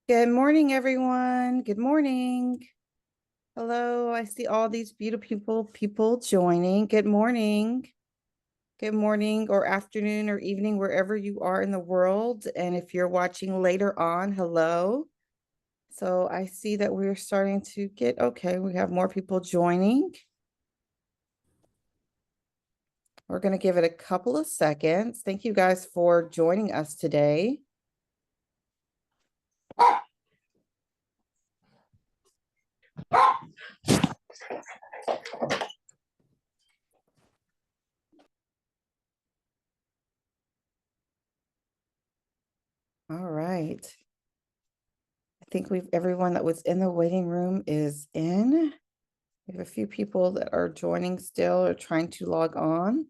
Good morning, everyone. Good morning. Hello, I see all these beautiful people joining. Good morning. Good morning or afternoon or evening, wherever you are in the world. And if you're watching later on, hello. So I see that we're starting to get, okay, we have more people joining. We're going to give it a couple of seconds. Thank you guys for joining us today. All right. I think everyone that was in the waiting room is in. We have a few people that are joining still or trying to log on.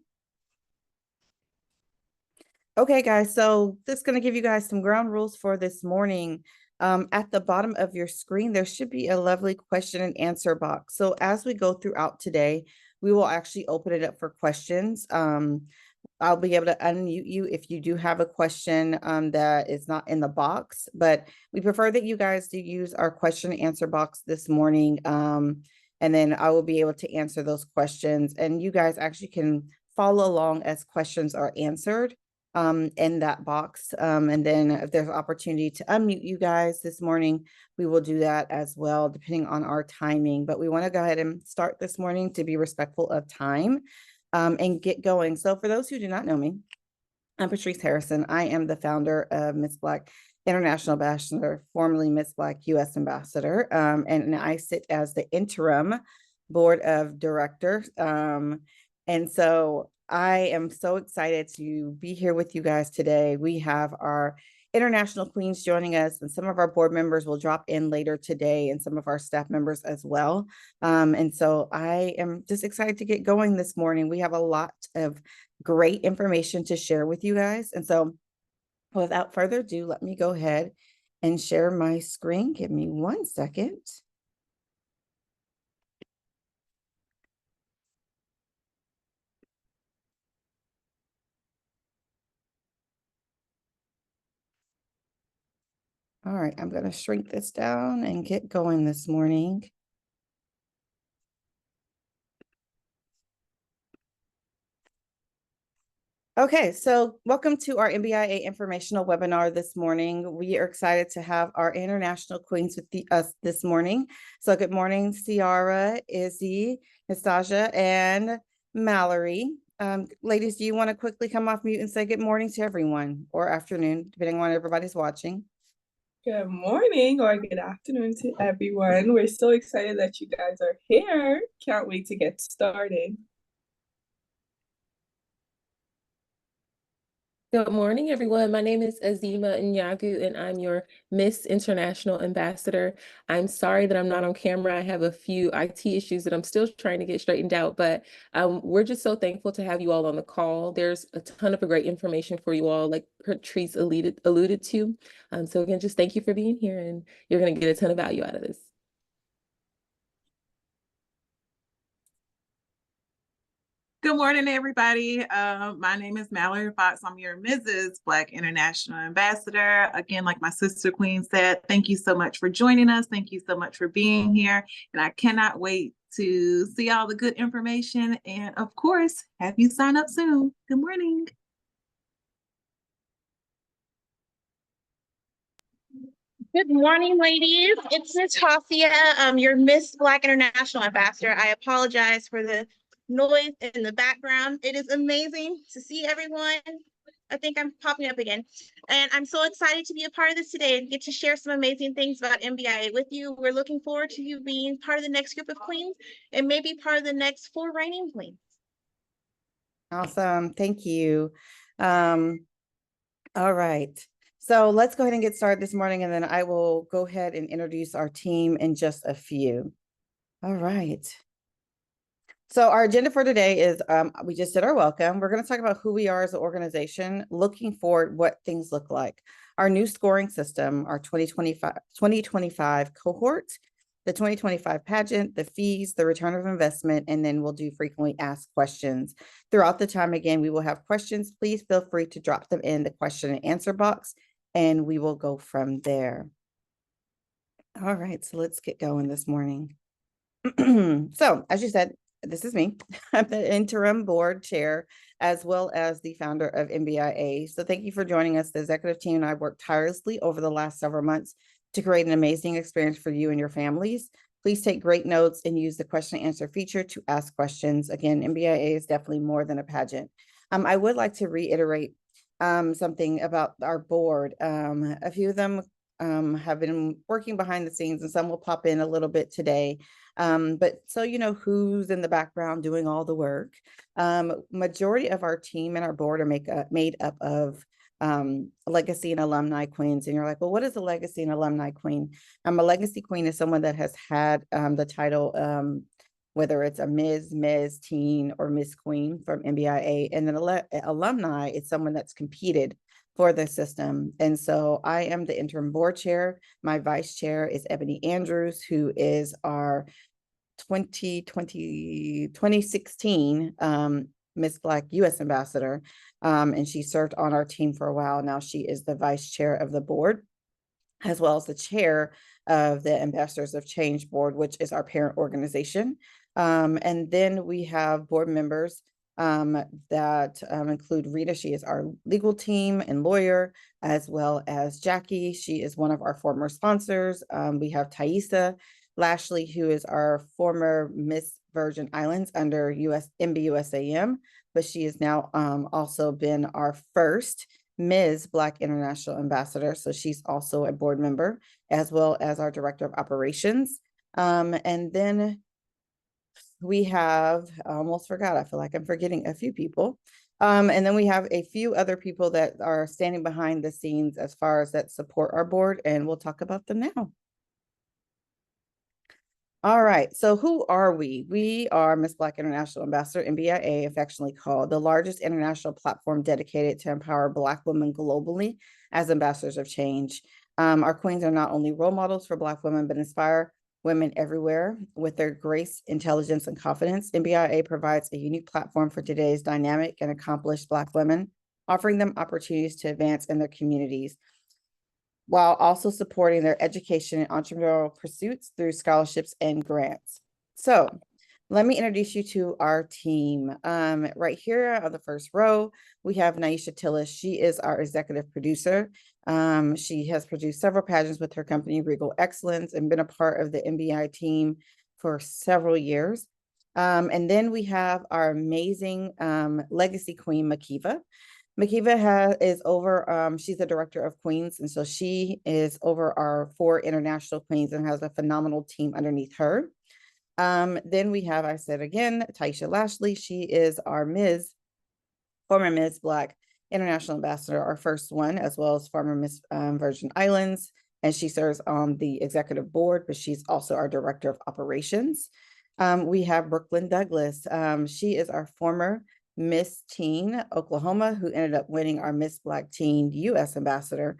Okay, guys, so this is going to give you guys some ground rules for this morning. At the bottom of your screen, there should be a lovely question and answer box. So as we go throughout today, we will actually open it up for questions. I'll be able to unmute you if you do have a question that is not in the box, but we prefer that you guys do use our question and answer box this morning. And then I will be able to answer those questions, and you guys actually can follow along as questions are answered in that box. And then if there's opportunity to unmute you guys this morning, we will do that as well, depending on our timing. But we want to go ahead and start this morning to be respectful of time and get going. So for those who do not know me, I'm Patrice Harrison. I am the founder of Miss Black International Ambassador, formerly Miss Black US Ambassador, and I sit as the interim board of directors. And so I am so excited to be here with you guys today. We have our international queens joining us, and some of our board members will drop in later today, and some of our staff members as well. And so I am just excited to get going this morning. We have a lot of great information to share with you guys. And so without further ado, let me go ahead and share my screen. Give me 1 second. All right, I'm going to shrink this down and get going this morning. Okay, so welcome to our MBIA informational webinar this morning. We are excited to have our international queens with us this morning. So good morning, Ciara, Izzy, Nastasia, and Mallory. Ladies, do you want to quickly come off mute and say good morning to everyone, or afternoon, depending on everybody's watching? Good morning or good afternoon to everyone. We're so excited that you guys are here. Can't wait to get started. Good morning, everyone. My name is Azima Nyagu, and I'm your Miss International Ambassador. I'm sorry that I'm not on camera. I have a few IT issues that I'm still trying to get straightened out, but we're just so thankful to have you all on the call. There's a ton of great information for you all, like Patrice alluded to. So again, just thank you for being here, and you're going to get a ton of value out of this. Good morning, everybody. My name is Mallory Fox. I'm your Mrs. Black International Ambassador. Again, like my sister queen said, thank you so much for joining us. Thank you so much for being here. And I cannot wait to see all the good information. And of course, have you sign up soon. Good morning. Good morning, ladies. It's Natasha, your Miss Black International Ambassador. I apologize for the noise in the background. It is amazing to see everyone. I think I'm popping up again. And I'm so excited to be a part of this today and get to share some amazing things about MBIA with you. We're looking forward to you being part of the next group of queens and maybe part of the next 4 reigning queens. Awesome. Thank you. All right. So let's go ahead and get started this morning, and then I will go ahead and introduce our team in just a few. All right. So our agenda for today is we just did our welcome. We're going to talk about who we are as an organization, looking forward, what things look like, our new scoring system, our 2025 cohort, the 2025 pageant, the fees, the return of investment, and then we'll do frequently asked questions. Throughout the time, again, we will have questions. Please feel free to drop them in the question and answer box, and we will go from there. All right, so let's get going this morning. So, as you said, this is me. I'm the interim board chair, as well as the founder of Mbia. So thank you for joining us. The executive team and I worked tirelessly over the last several months to create an amazing experience for you and your families. Please take great notes and use the question and answer feature to ask questions. Again, Mbia is definitely more than a pageant. I would like to reiterate something about our board. A few of them have been working behind the scenes, and some will pop in a little bit today. But so you know who's in the background doing all the work. Majority of our team and our board are made up of legacy and alumni queens. And you're like, well, what is a legacy and alumni queen? A legacy queen is someone that has had the title, whether it's a Ms. Teen, or Miss Queen from MBIA. And then alumni is someone that's competed for the system. And so I am the interim board chair. My vice chair is Ebony Andrews, who is our 2016 Miss Black US Ambassador. And she served on our team for a while. Now she is the vice chair of the board, as well as the chair of the Ambassadors of Change Board, which is our parent organization. And then we have board members that include Rita. She is our legal team and lawyer, as well as Jackie. She is one of our former sponsors. We have Thaisa Lashley, who is our former Miss Virgin Islands under MBUSAM, but she has now also been our first Ms. Black International Ambassador. So she's also a board member, as well as our Director of Operations. And then we have, I almost forgot, I feel like I'm forgetting a few people. And then we have a few other people that are standing behind the scenes as far as that support our board, and we'll talk about them now. All right, so who are we? We are Miss Black International Ambassador, MBIA, affectionately called, the largest international platform dedicated to empower Black women globally as ambassadors of change. Our queens are not only role models for Black women, but inspire women everywhere with their grace, intelligence, and confidence. MBIA provides a unique platform for today's dynamic and accomplished Black women, offering them opportunities to advance in their communities, while also supporting their education and entrepreneurial pursuits through scholarships and grants. So let me introduce you to our team. Right here on the first row, we have Naisha Tillis. She is our executive producer. She has produced several pageants with her company, Regal Excellence, and been a part of the MBI team for several years. And then we have our amazing legacy queen, Makiva. Makiva is over, she's the director of Queens, and so she is over our 4 international queens and has a phenomenal team underneath her. Then we have, I said again, Thaisa Lashley. She is our former Miss Black International Ambassador, our first one, as well as former Miss Virgin Islands, and she serves on the executive board, but she's also our director of operations. We have Brooklyn Douglas. She is our former Miss Teen Oklahoma, who ended up winning our Miss Black Teen US Ambassador.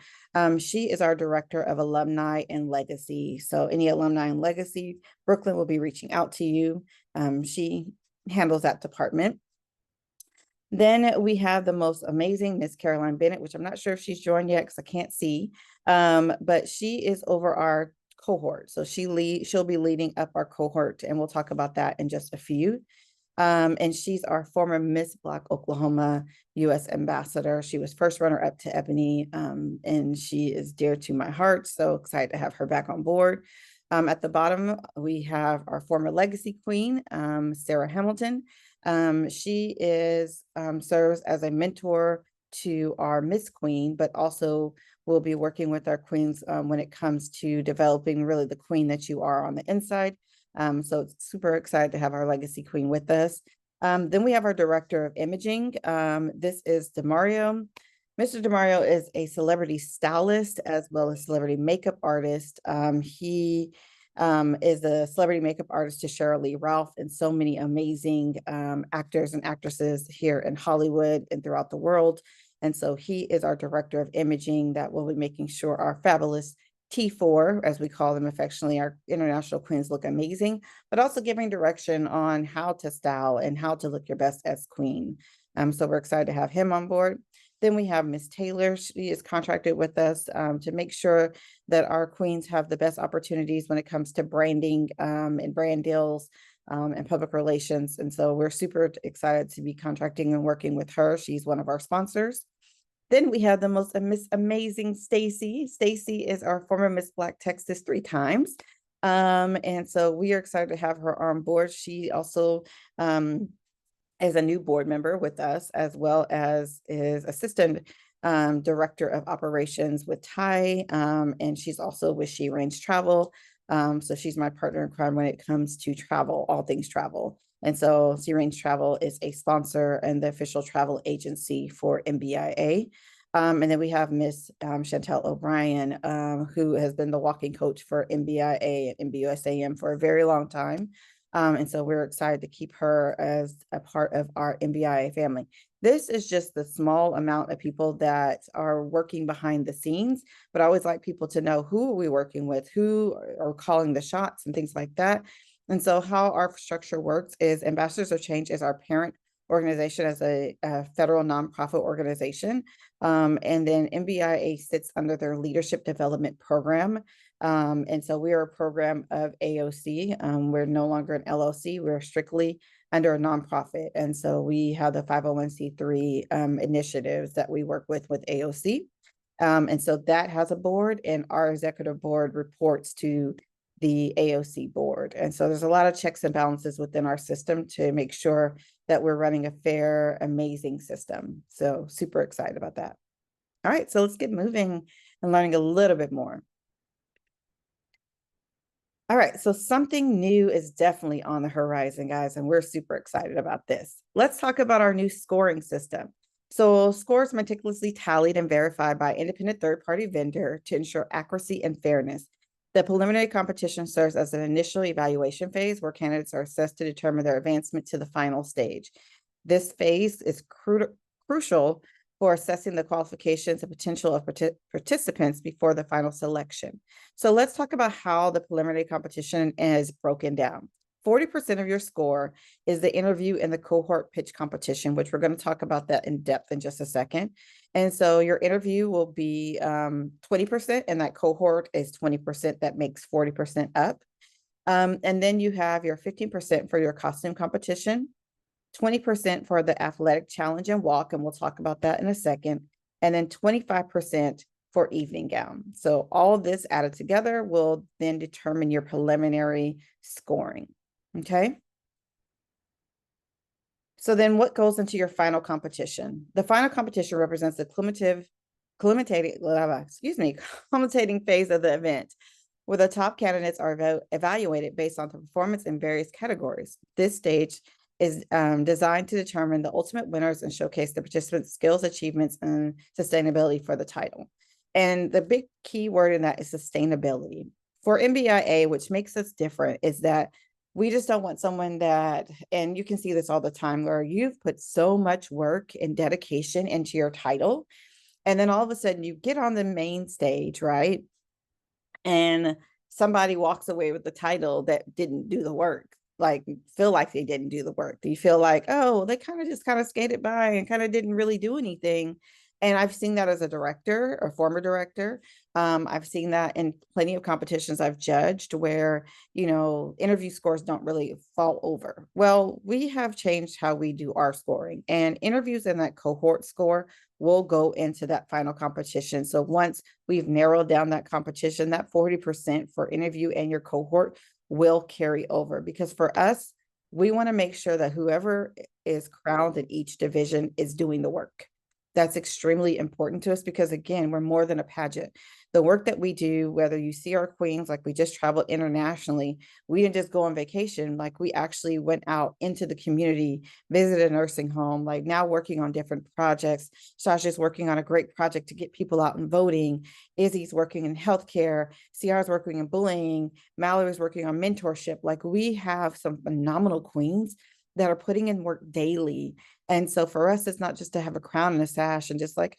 She is our director of alumni and legacy. So any alumni and legacy, Brooklyn will be reaching out to you. She handles that department. Then we have the most amazing Miss Caroline Bennett, which I'm not sure if she's joined yet because I can't see, but she is over our cohort. So she'll be leading up our cohort, and we'll talk about that in just a few. And she's our former Miss Black Oklahoma US Ambassador. She was first runner up to Ebony, and she is dear to my heart. So excited to have her back on board. At the bottom, we have our former legacy queen, Sarah Hamilton. She serves as a mentor to our Miss Queen, but also will be working with our queens when it comes to developing really the queen that you are on the inside. So it's super excited to have our legacy queen with us. Then we have our director of imaging. This is Demario. Mr. Demario is a celebrity stylist as well as celebrity makeup artist. He is a celebrity makeup artist to Sheryl Lee Ralph and so many amazing actors and actresses here in Hollywood and throughout the world. And so he is our director of imaging that will be making sure our fabulous T4, as we call them affectionately, our international queens look amazing, but also giving direction on how to style and how to look your best as queen. So we're excited to have him on board. Then we have Miss Taylor. She is contracted with us to make sure that our queens have the best opportunities when it comes to branding and brand deals and public relations. And so we're super excited to be contracting and working with her. She's one of our sponsors. Then we have the most amazing Stacy. Stacy is our former Miss Black Texas 3 times. And so we are excited to have her on board. She also is a new board member with us, as well as is assistant director of operations with Ty. And she's also with She Range Travel. So she's my partner in crime when it comes to travel, all things travel. And so Sea Range Travel is a sponsor and the official travel agency for Mbia. And then we have Miss Chantel O'Brien, who has been the walking coach for Mbia and MBUSAM for a very long time. And so we're excited to keep her as a part of our Mbia family. This is just the small amount of people that are working behind the scenes, but I always like people to know who are we working with, who are calling the shots and things like that. And so how our structure works is Ambassadors of Change is our parent organization as a federal nonprofit organization. And then MBIA sits under their leadership development program. And so we are a program of AOC. We're no longer an LLC. We're strictly under a nonprofit. And so we have the 501c3 initiatives that we work with AOC. And so that has a board, and our executive board reports to the AOC board. And so there's a lot of checks and balances within our system to make sure that we're running a fair, amazing system. So super excited about that. All right, so let's get moving and learning a little bit more. All right, so something new is definitely on the horizon, guys, and we're super excited about this. Let's talk about our new scoring system. So scores meticulously tallied and verified by independent third-party vendor to ensure accuracy and fairness. The preliminary competition serves as an initial evaluation phase where candidates are assessed to determine their advancement to the final stage. This phase is crucial for assessing the qualifications and potential of participants before the final selection. So let's talk about how the preliminary competition is broken down. 40% of your score is the interview and the cohort pitch competition, which we're going to talk about that in depth in just a second. And so your interview will be 20%, and that cohort is 20%. That makes 40% up. And then you have your 15% for your costume competition, 20% for the athletic challenge and walk, and we'll talk about that in a second, and then 25% for evening gown. So all of this added together will then determine your preliminary scoring. Okay. So then what goes into your final competition? The final competition represents the culminating phase of the event, where the top candidates are evaluated based on the performance in various categories. This stage is designed to determine the ultimate winners and showcase the participants' skills, achievements, and sustainability for the title. And the big key word in that is sustainability. For MBIA, which makes us different, is that we just don't want someone that, and you can see this all the time, where you've put so much work and dedication into your title, and then all of a sudden you get on the main stage, right? And somebody walks away with the title that didn't do the work, like feel like they didn't do the work. Do you feel like, oh, they kind of skated by and kind of didn't really do anything? And I've seen that as a director or former director. I've seen that in plenty of competitions I've judged where, you know, interview scores don't really fall over. Well, we have changed how we do our scoring, and interviews in that cohort score will go into that final competition. So once we've narrowed down that competition, that 40% for interview and your cohort will carry over, because for us, we want to make sure that whoever is crowned in each division is doing the work. That's extremely important to us because, again, we're more than a pageant. The work that we do, whether you see our queens, like we just traveled internationally, we didn't just go on vacation, like we actually went out into the community, visited a nursing home, like now working on different projects. Sasha's working on a great project to get people out and voting. Izzy's working in healthcare. Ciara's working in bullying. Mallory's working on mentorship. Like we have some phenomenal queens that are putting in work daily. And so for us, it's not just to have a crown and a sash and just like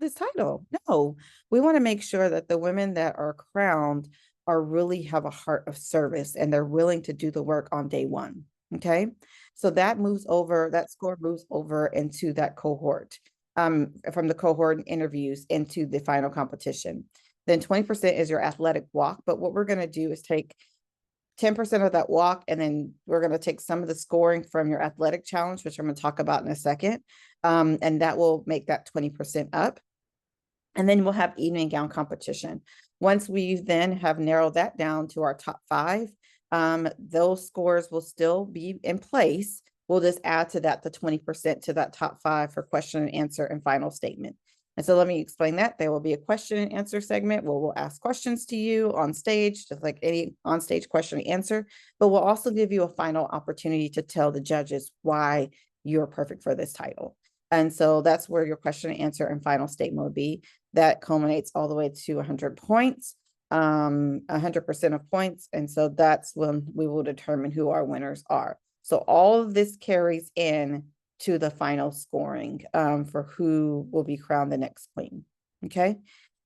this title. No, we want to make sure that the women that are crowned are really have a heart of service and they're willing to do the work on day one. Okay. So that moves over, that score moves over into that cohort. from the cohort interviews into the final competition. Then 20% is your athletic walk. But what we're going to do is take 10% of that walk, and then we're going to take some of the scoring from your athletic challenge, which I'm going to talk about in a second. And that will make that 20% up. And then we'll have evening gown competition. Once we then have narrowed that down to our top 5, those scores will still be in place. We'll just add to that the 20% to that top 5 for question and answer and final statement. And so let me explain that. There will be a question and answer segment where we'll ask questions to you on stage, just like any on-stage question and answer, but we'll also give you a final opportunity to tell the judges why you're perfect for this title. And so that's where your question and answer and final statement would be. That culminates all the way to 100 points, 100% of points. And so that's when we will determine who our winners are. So all of this carries in to the final scoring for who will be crowned the next queen. Okay.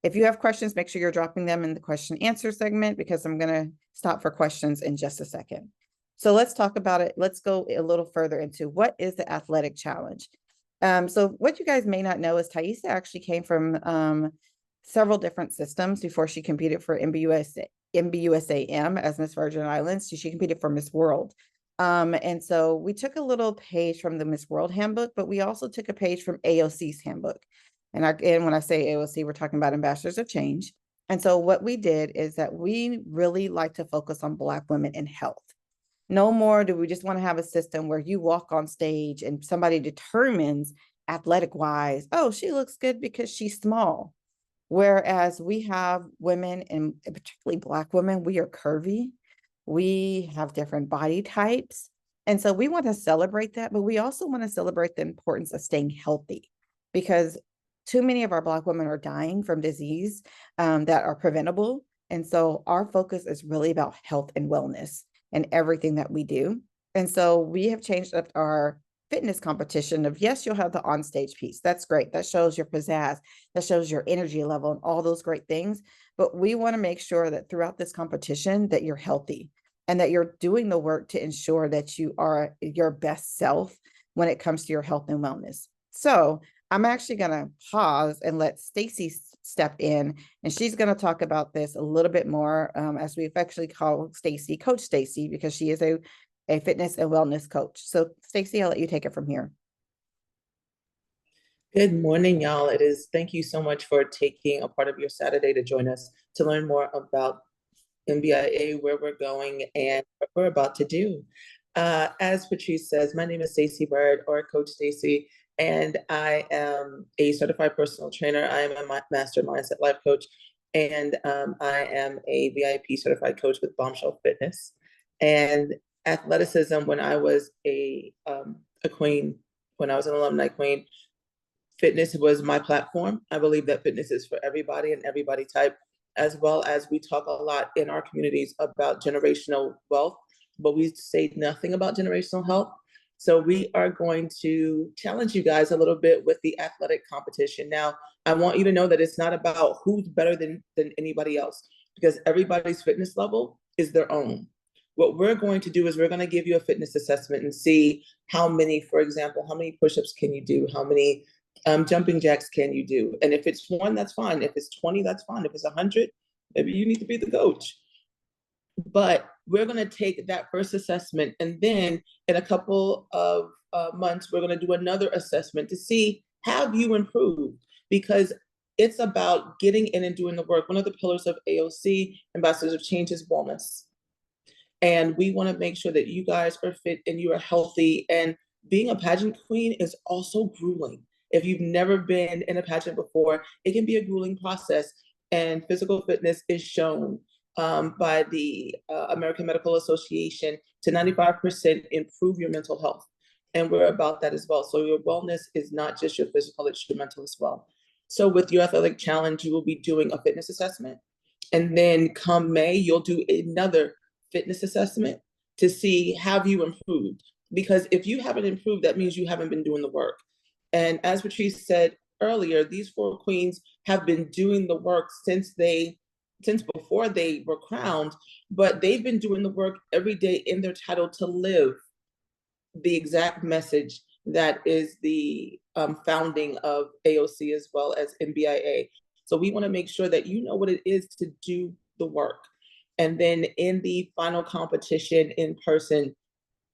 If you have questions, make sure you're dropping them in the question answer segment, because I'm going to stop for questions in just a second. So let's talk about it. Let's go a little further into what is the athletic challenge. So what you guys may not know is Thaisa actually came from several different systems before she competed for MBUSAM as Miss Virgin Islands. So she competed for Miss World. And so we took a little page from the Miss World handbook, but we also took a page from AOC's handbook. And again, when I say AOC, we're talking about Ambassadors of Change. And so what we did is that we really like to focus on Black women in health. No more do we just want to have a system where you walk on stage and somebody determines athletic wise, oh, she looks good because she's small. Whereas we have women, and particularly Black women, we are curvy. We have different body types. And so we want to celebrate that, but we also want to celebrate the importance of staying healthy, because too many of our Black women are dying from disease that are preventable. And so our focus is really about health and wellness and everything that we do. And so we have changed up our fitness competition of, yes, you'll have the onstage piece. That's great. That shows your pizzazz, that shows your energy level and all those great things. But we want to make sure that throughout this competition that you're healthy and that you're doing the work to ensure that you are your best self when it comes to your health and wellness. So I'm actually going to pause and let Stacy step in, and she's going to talk about this a little bit more, as we affectionately call Stacy Coach Stacy, because she is a fitness and wellness coach. So Stacy, I'll let you take it from here. Good morning, y'all. Thank you so much for taking a part of your Saturday to join us to learn more about Mbia, where we're going and what we're about to do. As Patrice says, my name is Stacy Bird, or Coach Stacy, and I am a certified personal trainer. I am a master mindset life coach, and I am a VIP certified coach with Bombshell Fitness. And athleticism, when I was a queen, when I was an alumni queen, fitness was my platform. I believe that fitness is for everybody and every body type, as well as we talk a lot in our communities about generational wealth, but we say nothing about generational health. So we are going to challenge you guys a little bit with the athletic competition. Now, I want you to know that it's not about who's better than anybody else, because everybody's fitness level is their own. What we're going to do is we're going to give you a fitness assessment and see how many, for example, how many push-ups can you do? How many jumping jacks can you do? And if it's 1, that's fine. If it's 20, that's fine. If it's 100, maybe you need to be the coach. But we're going to take that first assessment, and then in a couple of months, we're going to do another assessment to see, have you improved? Because it's about getting in and doing the work. One of the pillars of AOC, Ambassadors of Change, is wellness. And we want to make sure that you guys are fit and you are healthy. And being a pageant queen is also grueling. If you've never been in a pageant before, it can be a grueling process. And physical fitness is shown by the American Medical Association to 95% improve your mental health. And we're about that as well. So your wellness is not just your physical, it's your mental as well. So with your athletic challenge, you will be doing a fitness assessment. And then come May, you'll do another fitness assessment to see, have you improved? Because if you haven't improved, that means you haven't been doing the work. And as Patrice said earlier, these 4 queens have been doing the work since before they were crowned, but they've been doing the work every day in their title to live the exact message that is the founding of AOC as well as MBIA. So we want to make sure that you know what it is to do the work. And then in the final competition in person,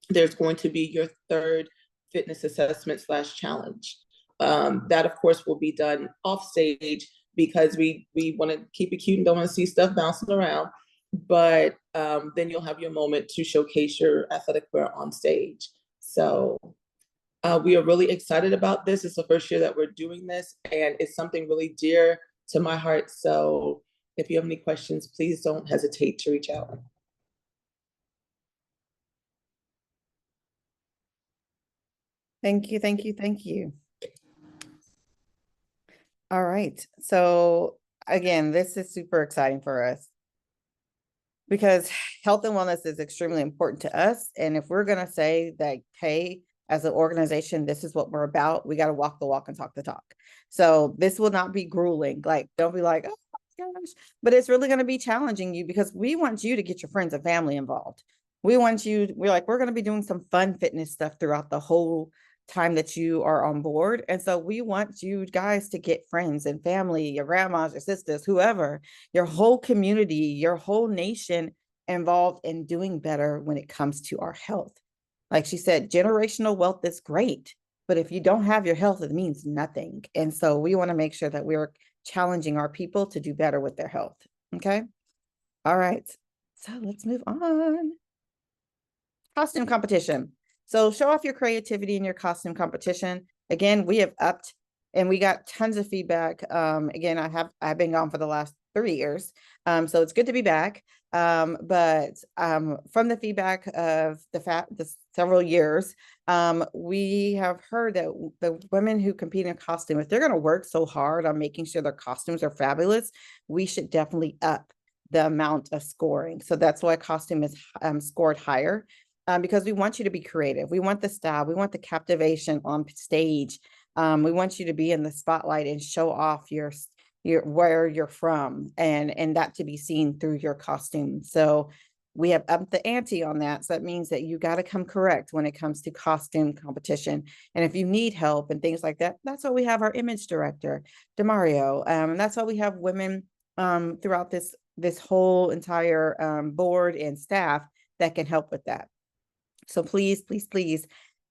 there's going to be your third fitness assessment / challenge. That of course will be done off stage because we want to keep it cute and don't want to see stuff bouncing around. But then you'll have your moment to showcase your athletic wear on stage. So we are really excited about this. It's the first year that we're doing this, and it's something really dear to my heart. So if you have any questions, please don't hesitate to reach out. Thank you, thank you, thank you. All right, so again, this is super exciting for us because health and wellness is extremely important to us. And if we're gonna say that, hey, as an organization, this is what we're about, we got to walk the walk and talk the talk. So this will not be grueling. Like, don't be like, oh my gosh, but it's really going to be challenging you because we want you to get your friends and family involved. We want you, we're going to be doing some fun fitness stuff throughout the whole time that you are on board. And so we want you guys to get friends and family, your grandmas, your sisters, whoever, your whole community, your whole nation involved in doing better when it comes to our health. Like she said, generational wealth is great, but if you don't have your health, it means nothing. And so we want to make sure that we're challenging our people to do better with their health. Okay. All right. So let's move on. Costume competition. So show off your creativity in your costume competition. Again, we have upped and we got tons of feedback. Again, I've been gone for the last 3 years. So it's good to be back. But from the feedback of the several years, we have heard that the women who compete in costume, if they're going to work so hard on making sure their costumes are fabulous, we should definitely up the amount of scoring. So that's why costume is scored higher, because we want you to be creative. We want the style. We want the captivation on stage. We want you to be in the spotlight and show off your where you're from, and that to be seen through your costume. So we have upped the ante on that. So that means that you got to come correct when it comes to costume competition. And if you need help and things like that, that's why we have our image director, Demario. And that's why we have women throughout this whole entire board and staff that can help with that. So please, please, please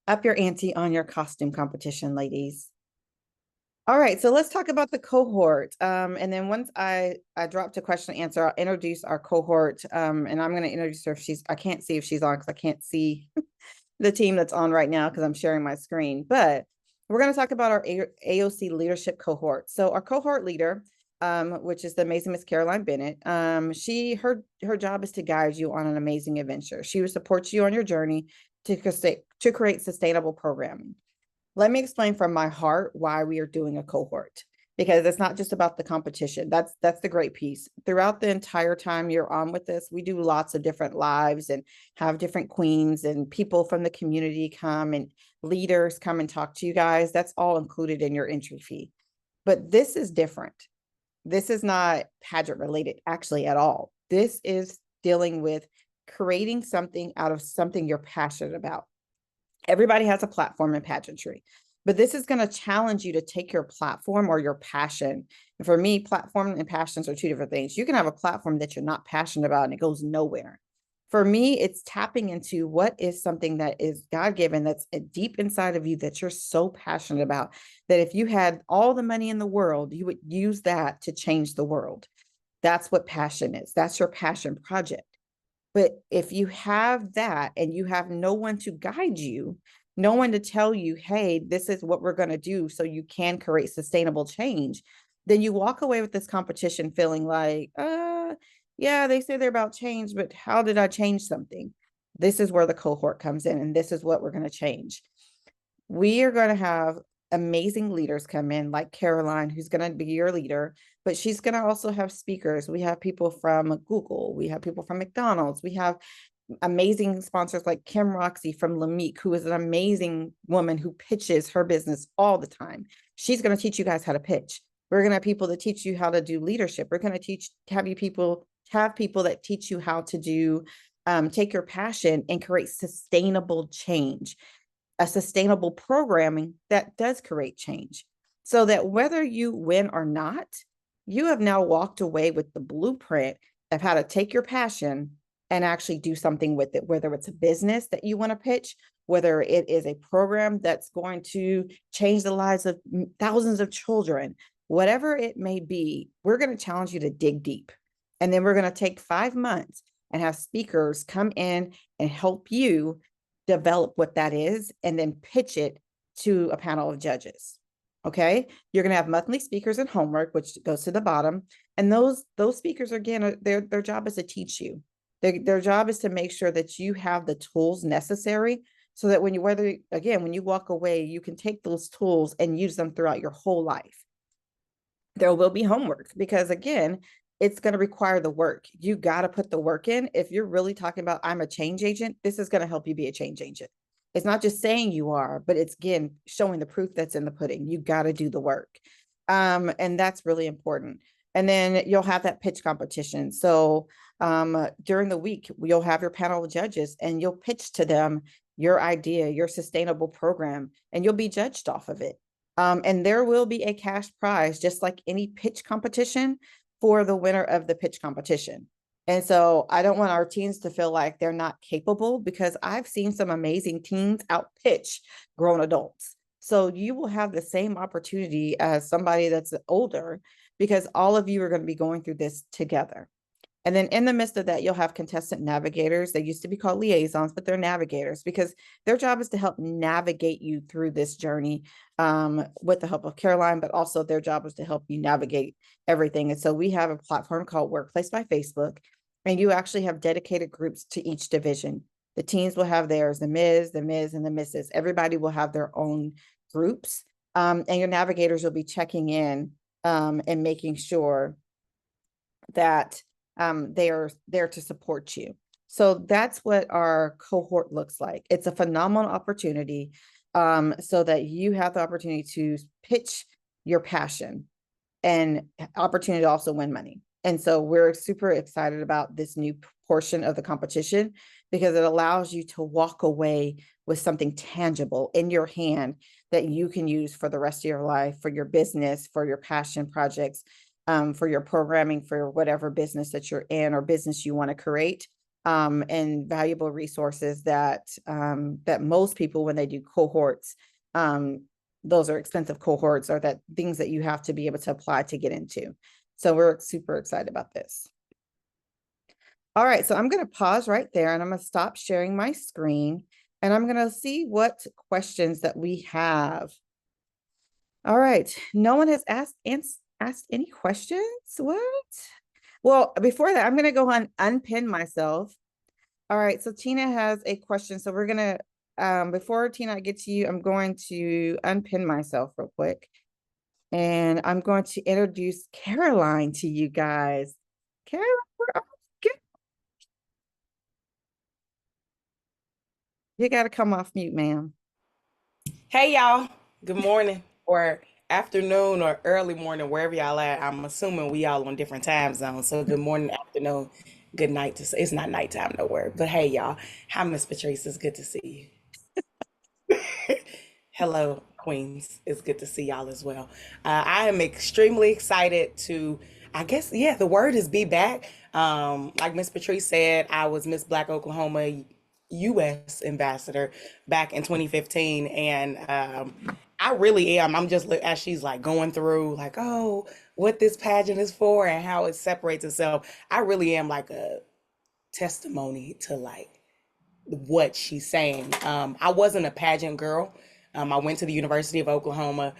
up your ante on your costume competition, ladies. All right, so let's talk about the cohort. And then once I drop to question and answer, I'll introduce our cohort. And I'm going to introduce her if I can't see if she's on because I can't see the team that's on right now because I'm sharing my screen. But we're going to talk about our AOC leadership cohort. So our cohort leader, which is the amazing Miss Caroline Bennett, her job is to guide you on an amazing adventure. She will support you on your journey to create sustainable programming. Let me explain from my heart why we are doing a cohort, because it's not just about the competition. That's the great piece. Throughout the entire time you're on with this, we do lots of different lives and have different queens and people from the community come and leaders come and talk to you guys. That's all included in your entry fee. But this is different. This is not pageant related actually at all. This is dealing with creating something out of something you're passionate about. Everybody has a platform in pageantry, but this is going to challenge you to take your platform or your passion. And for me, platform and passions are two different things. You can have a platform that you're not passionate about and it goes nowhere. For me, it's tapping into what is something that is God-given, that's deep inside of you that you're so passionate about, that if you had all the money in the world, you would use that to change the world. That's what passion is. That's your passion project. But if you have that and you have no one to guide you, no one to tell you, hey, this is what we're going to do so you can create sustainable change, then you walk away with this competition feeling like, yeah, they say they're about change, but how did I change something? This is where the cohort comes in, and this is what we're going to change. We are going to have amazing leaders come in, like Caroline, who's going to be your leader, but she's going to also have speakers. We have people from Google. We have people from McDonald's. We have amazing sponsors like Kim Roxy from Lamique, who is an amazing woman who pitches her business all the time. She's going to teach you guys how to pitch. We're going to have people that teach you how to do leadership. We're going to have people that teach you how to do, take your passion and create sustainable change. a sustainable programming that does create change. So that whether you win or not, you have now walked away with the blueprint of how to take your passion and actually do something with it, whether it's a business that you want to pitch, whether it is a program that's going to change the lives of thousands of children, whatever it may be. We're going to challenge you to dig deep. And then we're going to take 5 months and have speakers come in and help you develop what that is and then pitch it to a panel of judges. Okay, you're going to have monthly speakers and homework, which goes to the bottom. And those speakers, again, their job is to teach you. Their job is to make sure that you have the tools necessary so that when you walk away, you can take those tools and use them throughout your whole life. There will be homework because, again, it's going to require the work. You got to put the work in. If you're really talking about, I'm a change agent, this is going to help you be a change agent. It's not just saying you are, but it's, again, showing the proof that's in the pudding. You got to do the work. And that's really important. And then you'll have that pitch competition. So during the week, you'll have your panel of judges and you'll pitch to them your idea, your sustainable program, and you'll be judged off of it. And there will be a cash prize, just like any pitch competition, for the winner of the pitch competition. And so I don't want our teens to feel like they're not capable, because I've seen some amazing teens out pitch grown adults. So you will have the same opportunity as somebody that's older, because all of you are going to be going through this together. And then in the midst of that, you'll have contestant navigators. They used to be called liaisons, but they're navigators because their job is to help navigate you through this journey with the help of Caroline, but also their job is to help you navigate everything. And so we have a platform called Workplace by Facebook, and you actually have dedicated groups to each division. The teens will have theirs, the Ms., and the Mrs. Everybody will have their own groups, and your navigators will be checking in and making sure that they are there to support you. So that's what our cohort looks like. It's a phenomenal opportunity so that you have the opportunity to pitch your passion and opportunity to also win money. And so we're super excited about this new portion of the competition because it allows you to walk away with something tangible in your hand that you can use for the rest of your life, for your business, for your passion projects, for your programming, for whatever business that you're in or business you want to create, and valuable resources that that most people, when they do cohorts, those are expensive cohorts, or that things that you have to be able to apply to get into. So we're super excited about this. All right, so I'm going to pause right there and I'm going to stop sharing my screen and I'm going to see what questions that we have. All right, no one has asked any questions? What? Well, before that, I'm going to go on unpin myself. All right, so Tina has a question. So we're going to, before Tina, I get to you, I'm going to unpin myself real quick. And I'm going to introduce Caroline to you guys. Caroline, you got to come off mute, ma'am. Hey y'all, good morning or afternoon or early morning, wherever y'all at. I'm assuming we all on different time zones. So good morning, afternoon, good night. It's not nighttime nowhere, but hey y'all. Hi, Miss Patrice, it's good to see you. Hello, Queens. It's good to see y'all as well. I am extremely excited to, I guess, yeah, the word is be back. Like Miss Patrice said, I was Miss Black Oklahoma U.S. ambassador back in 2015, and I really am. I'm just as she's like going through, like, oh, what this pageant is for and how it separates itself. I really am like a testimony to like what she's saying. I wasn't a pageant girl. I went to the University of Oklahoma,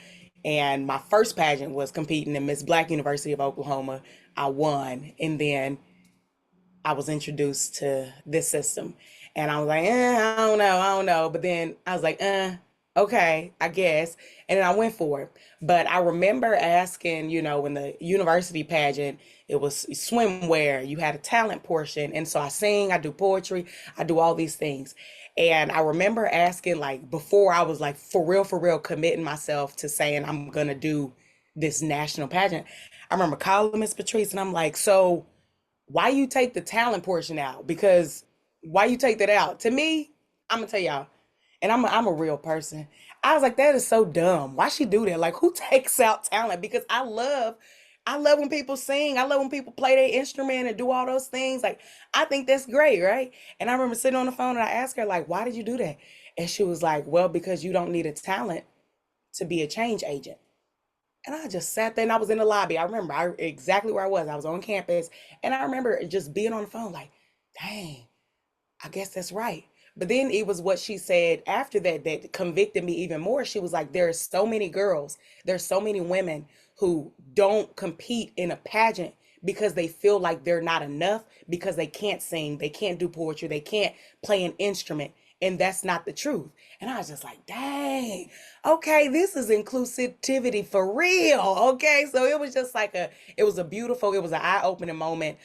and my first pageant was competing in Miss Black University of Oklahoma. I won, and then I was introduced to this system, and I was like, I don't know. But then I was like, okay, I guess. And then I went for it. But I remember asking, in the university pageant, it was swimwear, you had a talent portion. And so I sing, I do poetry, I do all these things. And I remember asking, like, before I was like, for real, committing myself to saying I'm going to do this national pageant. I remember calling Miss Patrice and I'm like, so why you take the talent portion out? Because why you take that out? To me, I'm going to tell y'all, and I'm a real person. I was like, that is so dumb. Why she do that? Like, who takes out talent? Because I love when people sing. I love when people play their instrument and do all those things. Like, I think that's great, right? And I remember sitting on the phone and I asked her, like, why did you do that? And she was like, well, because you don't need a talent to be a change agent. And I just sat there and I was in the lobby. I remember exactly where I was. I was on campus. And I remember just being on the phone, like, dang, I guess that's right. But then it was what she said after that that convicted me even more. She was like, there are so many girls, there's so many women who don't compete in a pageant because they feel like they're not enough, because they can't sing, they can't do poetry, they can't play an instrument. And that's not the truth. And I was just like, dang, okay, this is inclusivity for real. Okay. So it was just like it was an eye-opening moment.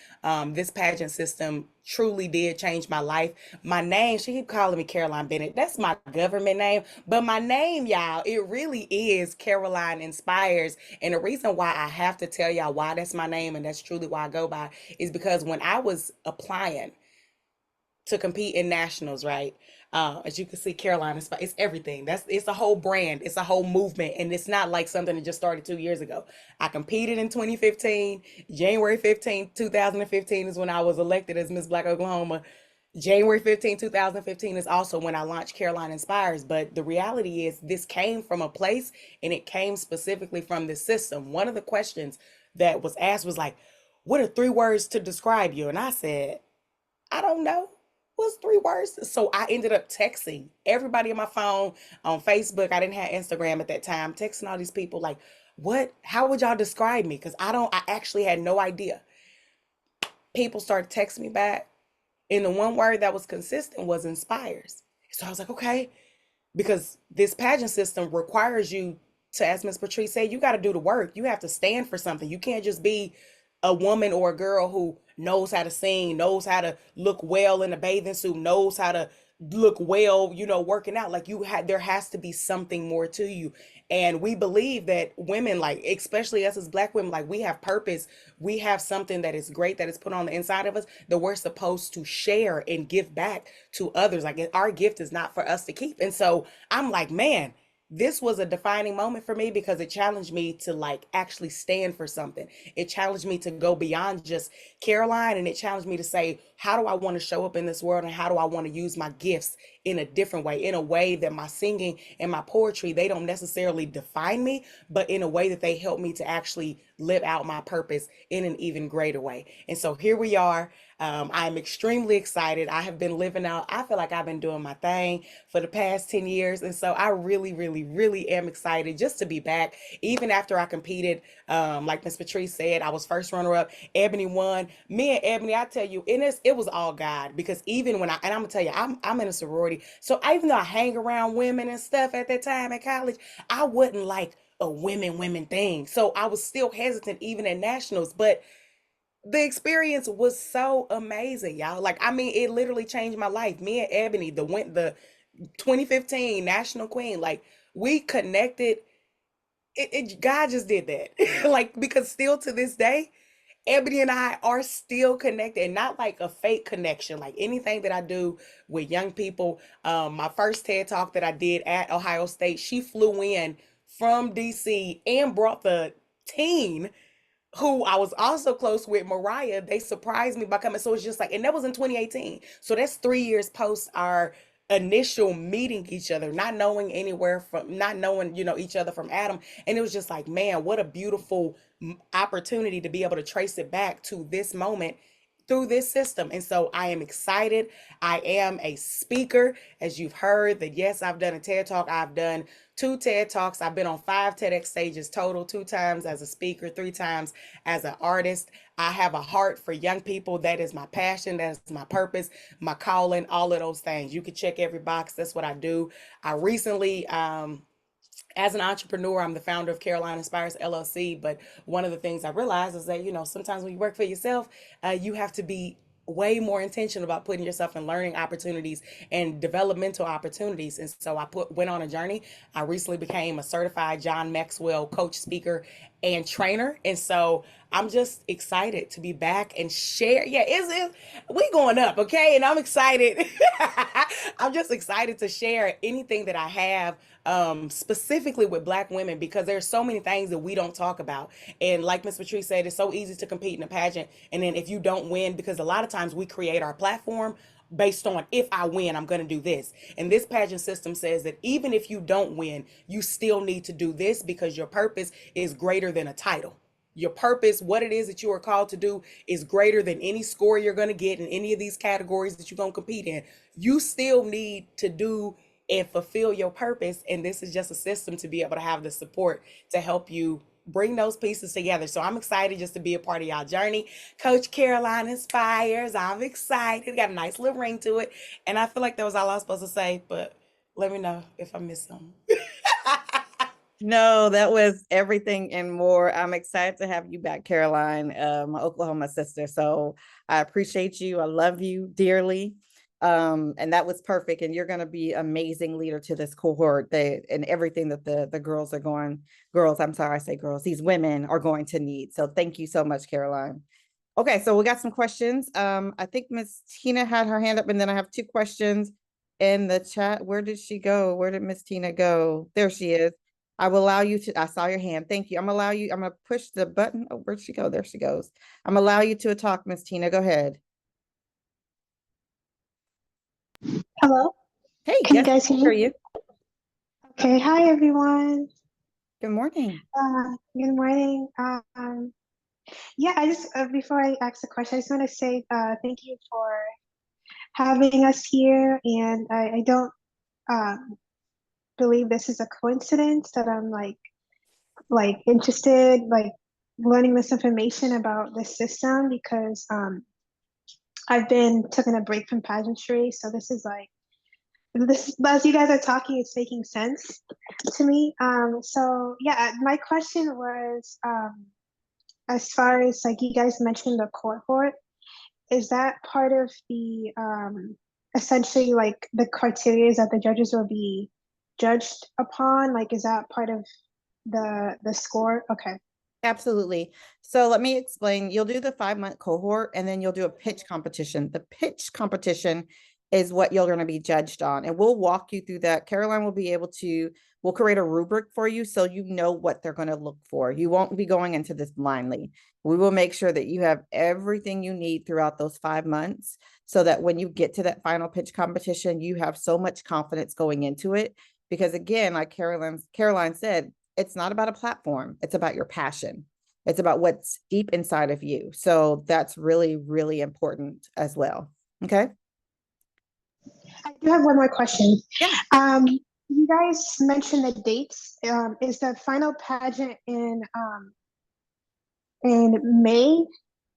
This pageant system truly did change my life. My name, she keep calling me Caroline Bennett. That's my government name. But my name, y'all, it really is Caroline Inspires. And the reason why I have to tell y'all why that's my name and that's truly why I go by is because when I was applying to compete in nationals, right? As you can see, Caroline, it's everything. It's a whole brand, it's a whole movement, and it's not like something that just started 2 years ago. I competed in 2015, January 15th, 2015 is when I was elected as Miss Black Oklahoma. January 15th, 2015 is also when I launched Caroline Inspires. But the reality is this came from a place and it came specifically from the system. One of the questions that was asked was like, what are 3 words to describe you? And I said, I don't know. What's 3 words? So I ended up texting everybody on my phone, on Facebook. I didn't have Instagram at that time, texting all these people like, how would y'all describe me? Because I actually had no idea. People started texting me back. And the one word that was consistent was inspires. So I was like, okay, because this pageant system requires you to, as Miss Patrice said, you got to do the work. You have to stand for something. You can't just be a woman or a girl who knows how to sing, knows how to look well in a bathing suit, knows how to look well, working out. Like there has to be something more to you. And we believe that women, like, especially us as Black women, like, we have purpose. We have something that is great that is put on the inside of us that we're supposed to share and give back to others. Like, our gift is not for us to keep. And so I'm like, man, this was a defining moment for me because it challenged me to like actually stand for something. It challenged me to go beyond just Caroline, and it challenged me to say, how do I want to show up in this world, and how do I want to use my gifts in a different way, in a way that my singing and my poetry, they don't necessarily define me, but in a way that they help me to actually live out my purpose in an even greater way. And so here we are. I'm extremely excited. I have been living out, I feel like I've been doing my thing for the past 10 years. And so I really, really, really am excited just to be back. Even after I competed, like Miss Patrice said, I was first runner up. Ebony won. Me and Ebony, I tell you, it was all God, because even when and I'm gonna tell you, I'm in a sorority. So even though I hang around women and stuff at that time at college, I wasn't like a women thing. So I was still hesitant even at nationals, but the experience was so amazing, y'all. Like, I mean, it literally changed my life. Me and Ebony, the 2015 national queen, like, we connected. God just did that. Like, because still to this day, Ebony and I are still connected, and not like a fake connection. Like anything that I do with young people, my first TED Talk that I did at Ohio State, she flew in from DC and brought the teen who I was also close with, Mariah. They surprised me by coming. So it's just like, and that was in 2018. So that's 3 years post our initial meeting each other, not knowing each other from Adam. And it was just like, man, what a beautiful opportunity to be able to trace it back to this moment through this system. And so I am excited. I am a speaker, as you've heard, that yes, I've done a TED Talk. I've done 2 TED Talks. I've been on 5 TEDx stages total, 2 times as a speaker, 3 times as an artist. I have a heart for young people. That is my passion. That is my purpose, my calling, all of those things. You can check every box. That's what I do. I recently, as an entrepreneur, I'm the founder of Caroline Inspires LLC. But one of the things I realized is that, sometimes when you work for yourself, you have to be way more intentional about putting yourself in learning opportunities and developmental opportunities. And so I went on a journey. I recently became a certified John Maxwell coach, speaker, and trainer. And so I'm just excited to be back and share. Yeah, we going up, okay? And I'm excited. I'm just excited to share anything that I have, specifically with Black women, because there's so many things that we don't talk about. And like Miss Patrice said, it's so easy to compete in a pageant. And then if you don't win, because a lot of times we create our platform based on, if I win, I'm going to do this. And this pageant system says that even if you don't win, you still need to do this, because your purpose is greater than a title. Your purpose, what it is that you are called to do, is greater than any score you're going to get in any of these categories that you're going to compete in. You still need to do and fulfill your purpose. And this is just a system to be able to have the support to help you bring those pieces together. So I'm excited just to be a part of y'all journey. Coach Caroline inspires. I'm excited. Got a nice little ring to it. And I feel like that was all I was supposed to say, but let me know if I missed something. No, that was everything and more. I'm excited to have you back, Caroline, my Oklahoma sister. So I appreciate you. I love you dearly. And that was perfect. And you're going to be amazing leader to this cohort, and everything that the girls are I'm sorry, I say girls, these women are going to need. So thank you so much, Caroline. Okay, so we got some questions. I think Miss Tina had her hand up, and then I have 2 questions in the chat. Where did she go? Where did Miss Tina go? There she is. I will allow you to, I saw your hand. Thank you. I'm going to push the button. Oh, where'd she go? There she goes. I'm gonna allow you to talk, Miss Tina. Go ahead. Hello, Hey, can you yes, guys I hear hear me? you. Okay, hi everyone. Good morning. Good morning. Yeah, I just before I ask the question, I just want to say thank you for having us here, and I don't believe this is a coincidence that I'm like interested, like learning this information about the system, because I've been taking a break from pageantry, so this is like this, as you guys are talking, it's making sense to me. So yeah, my question was, as far as like you guys mentioned the cohort, is that part of the essentially like the criteria that the judges will be judged upon? Like, is that part of the score? Okay. Absolutely. So let me explain. You'll do the 5-month cohort, and then you'll do a pitch competition. The pitch competition is what you're going to be judged on, and we'll walk you through that. Caroline will be able to, we'll create a rubric for you so you know what they're going to look for. You won't be going into this blindly. We will make sure that you have everything you need throughout those 5 months, so that when you get to that final pitch competition, you have so much confidence going into it. Because again, like Caroline said, it's not about a platform. It's about your passion. It's about what's deep inside of you. So that's really, really important as well. Okay. I do have one more question. Yeah. You guys mentioned the dates. Is the final pageant in May?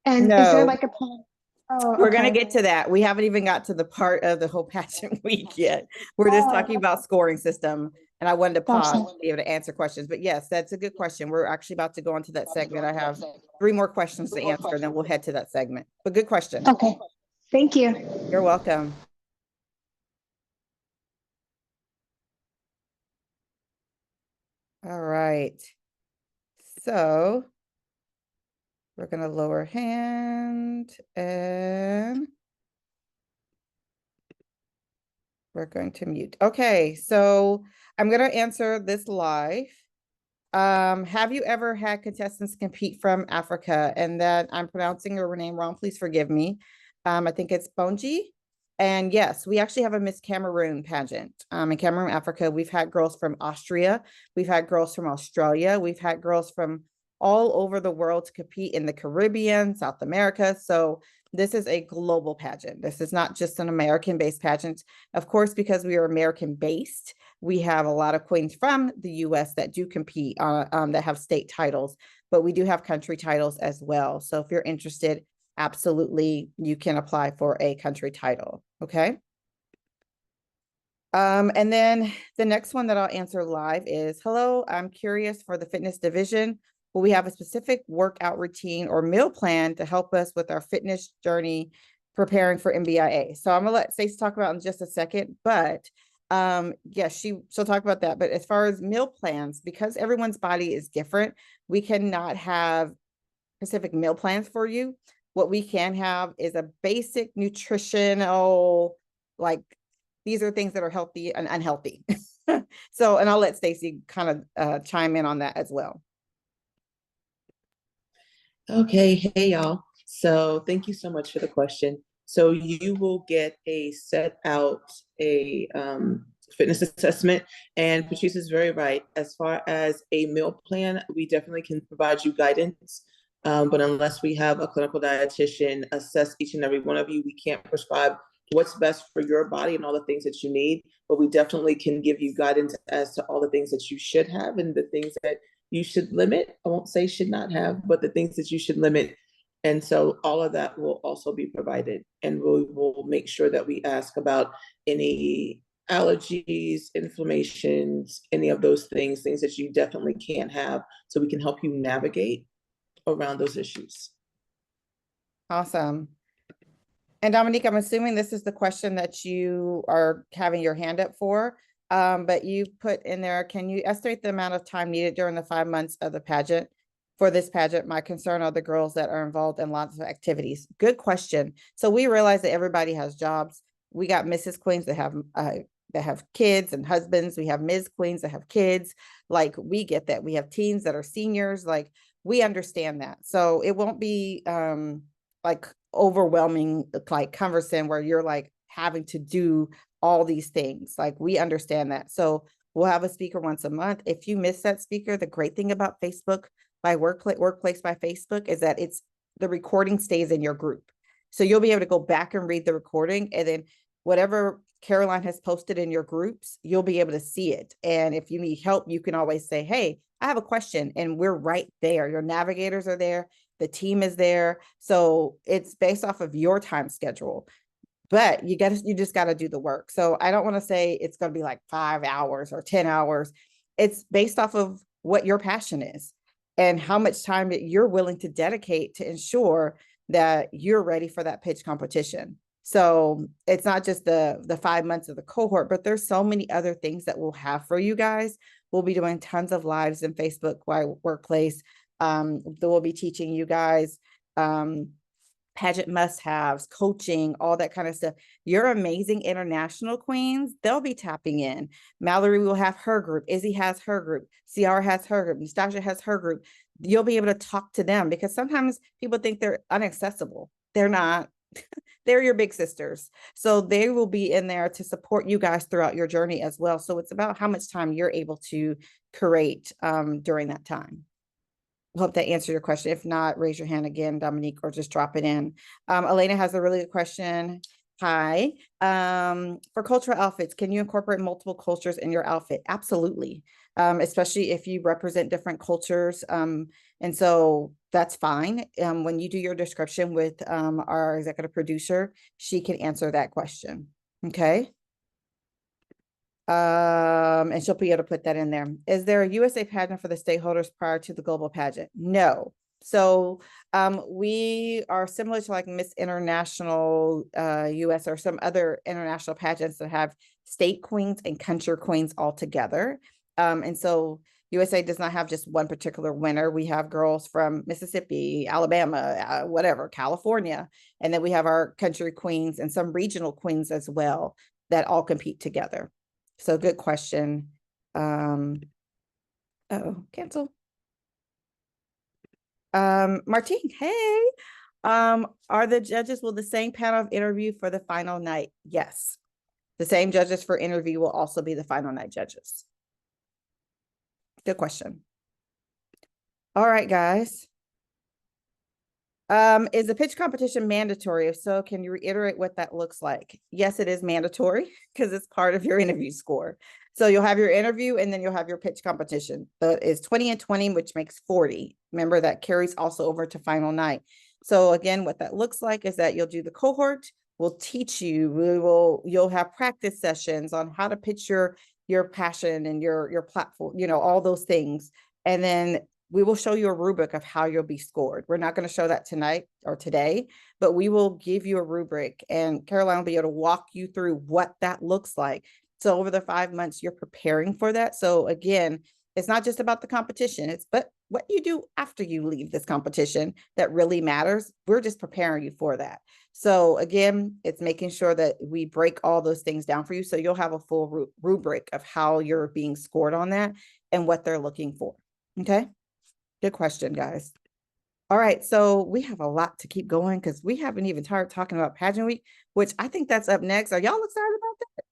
And is there No, like a plan? Oh, we're going to okay. get to that. We haven't even got to the part of the whole pageant week yet. We're just talking about scoring system. And I wanted to pause to be able to answer questions. But yes, that's a good question. We're actually about to go into that segment. I have 3 more questions to answer, and then we'll head to that segment. But good question. Okay. Thank you. You're welcome. All right. So we're going to lower hand, and we're going to mute. Okay, so I'm going to answer this live. Have you ever had contestants compete from Africa? And that I'm pronouncing your name wrong, please forgive me. I think it's Bonji. And yes, we actually have a Miss Cameroon pageant. In Cameroon, Africa, we've had girls from Austria. We've had girls from Australia. We've had girls from all over the world to compete in the Caribbean, South America. So this is a global pageant. This is not just an American-based pageant. Of course, because we are American-based, we have a lot of queens from the US that do compete that have state titles, but we do have country titles as well. So if you're interested, absolutely, you can apply for a country title. Okay. And then the next one that I'll answer live is, hello, I'm curious for the fitness division. Will we have a specific workout routine or meal plan to help us with our fitness journey preparing for MBIA? So I'm gonna let Stacey talk about it in just a second, but yeah, she'll talk about that. But as far as meal plans, because everyone's body is different, we cannot have specific meal plans for you. What we can have is a basic nutritional, like these are things that are healthy and unhealthy. So, and I'll let Stacy kind of chime in on that as well. Okay, hey y'all. So thank you so much for the question. So you will get set out a fitness assessment, and Patrice is very right. As far as a meal plan, we definitely can provide you guidance. But unless we have a clinical dietitian assess each and every one of you, we can't prescribe what's best for your body and all the things that you need. But we definitely can give you guidance as to all the things that you should have and the things that you should limit. I won't say should not have, but the things that you should limit. And so all of that will also be provided. And we will make sure that we ask about any allergies, inflammations, any of those things that you definitely can't have, so we can help you navigate around those issues. Awesome. And Dominique, I'm assuming this is the question that you are having your hand up for. But you put in there, can you estimate the amount of time needed during the 5 months of the pageant? For this pageant, my concern are the girls that are involved in lots of activities. Good question. So we realize that everybody has jobs. We got Mrs. Queens that have kids and husbands. We have Ms. Queens that have kids. Like, we get that. We have teens that are seniors. Like, we understand that. So it won't be like overwhelming, like cumbersome, where you're like having to do all these things. Like, we understand that. So we'll have a speaker once a month. If you miss that speaker, the great thing about Facebook by Workplace by Facebook is that the recording stays in your group. So you'll be able to go back and read the recording, and then whatever Caroline has posted in your groups, you'll be able to see it. And if you need help, you can always say, hey, I have a question, and we're right there. Your navigators are there. The team is there. So it's based off of your time schedule. But you just got to do the work. So I don't want to say it's going to be like 5 hours or 10 hours. It's based off of what your passion is and how much time that you're willing to dedicate to ensure that you're ready for that pitch competition. So it's not just the 5 months of the cohort, but there's so many other things that we'll have for you guys. We'll be doing tons of lives in Facebook by Workplace. We'll be teaching you guys pageant must-haves, coaching, all that kind of stuff. Your amazing international queens, they'll be tapping in. Mallory will have her group. Izzy has her group. Ciara has her group. Nastasha has her group. You'll be able to talk to them, because sometimes people think they're inaccessible. They're not. They're your big sisters. So they will be in there to support you guys throughout your journey as well. So it's about how much time you're able to create during that time. Hope that answered your question. If not, raise your hand again, Dominique, or just drop it in. Elena has a really good question. Hi. For cultural outfits, can you incorporate multiple cultures in your outfit? Absolutely. Especially if you represent different cultures. And so that's fine. When you do your description with our executive producer, she can answer that question. Okay. And she'll be able to put that in there. Is there a USA pageant for the stakeholders prior to the global pageant? No. So we are similar to like Miss International US or some other international pageants that have state queens and country queens all together. And so USA does not have just one particular winner. We have girls from Mississippi, Alabama, whatever, California. And then we have our country queens and some regional queens as well that all compete together. So good question. Cancel. Martine, hey. Are the judges, will the same panel of interview for the final night? Yes. The same judges for interview will also be the final night judges. Good question. All right, guys. Is the pitch competition mandatory? If so, can you reiterate what that looks like? Yes, it is mandatory because it's part of your interview score. So you'll have your interview and then you'll have your pitch competition. That is 20 and 20, which makes 40. Remember, that carries also over to final night. So again, what that looks like is that you'll do the cohort. We'll teach you. You'll have practice sessions on how to pitch your passion and your platform. You know, all those things, and then we will show you a rubric of how you'll be scored. We're not going to show that tonight or today, but we will give you a rubric, and Caroline will be able to walk you through what that looks like. So over the 5 months, you're preparing for that. So again, it's not just about the competition. It's but what you do after you leave this competition that really matters. We're just preparing you for that. So again, it's making sure that we break all those things down for you. So you'll have a full rubric of how you're being scored on that and what they're looking for. Okay. Good question, guys. All right. So we have a lot to keep going because we haven't even started talking about pageant week, which I think that's up next. Are y'all excited about that?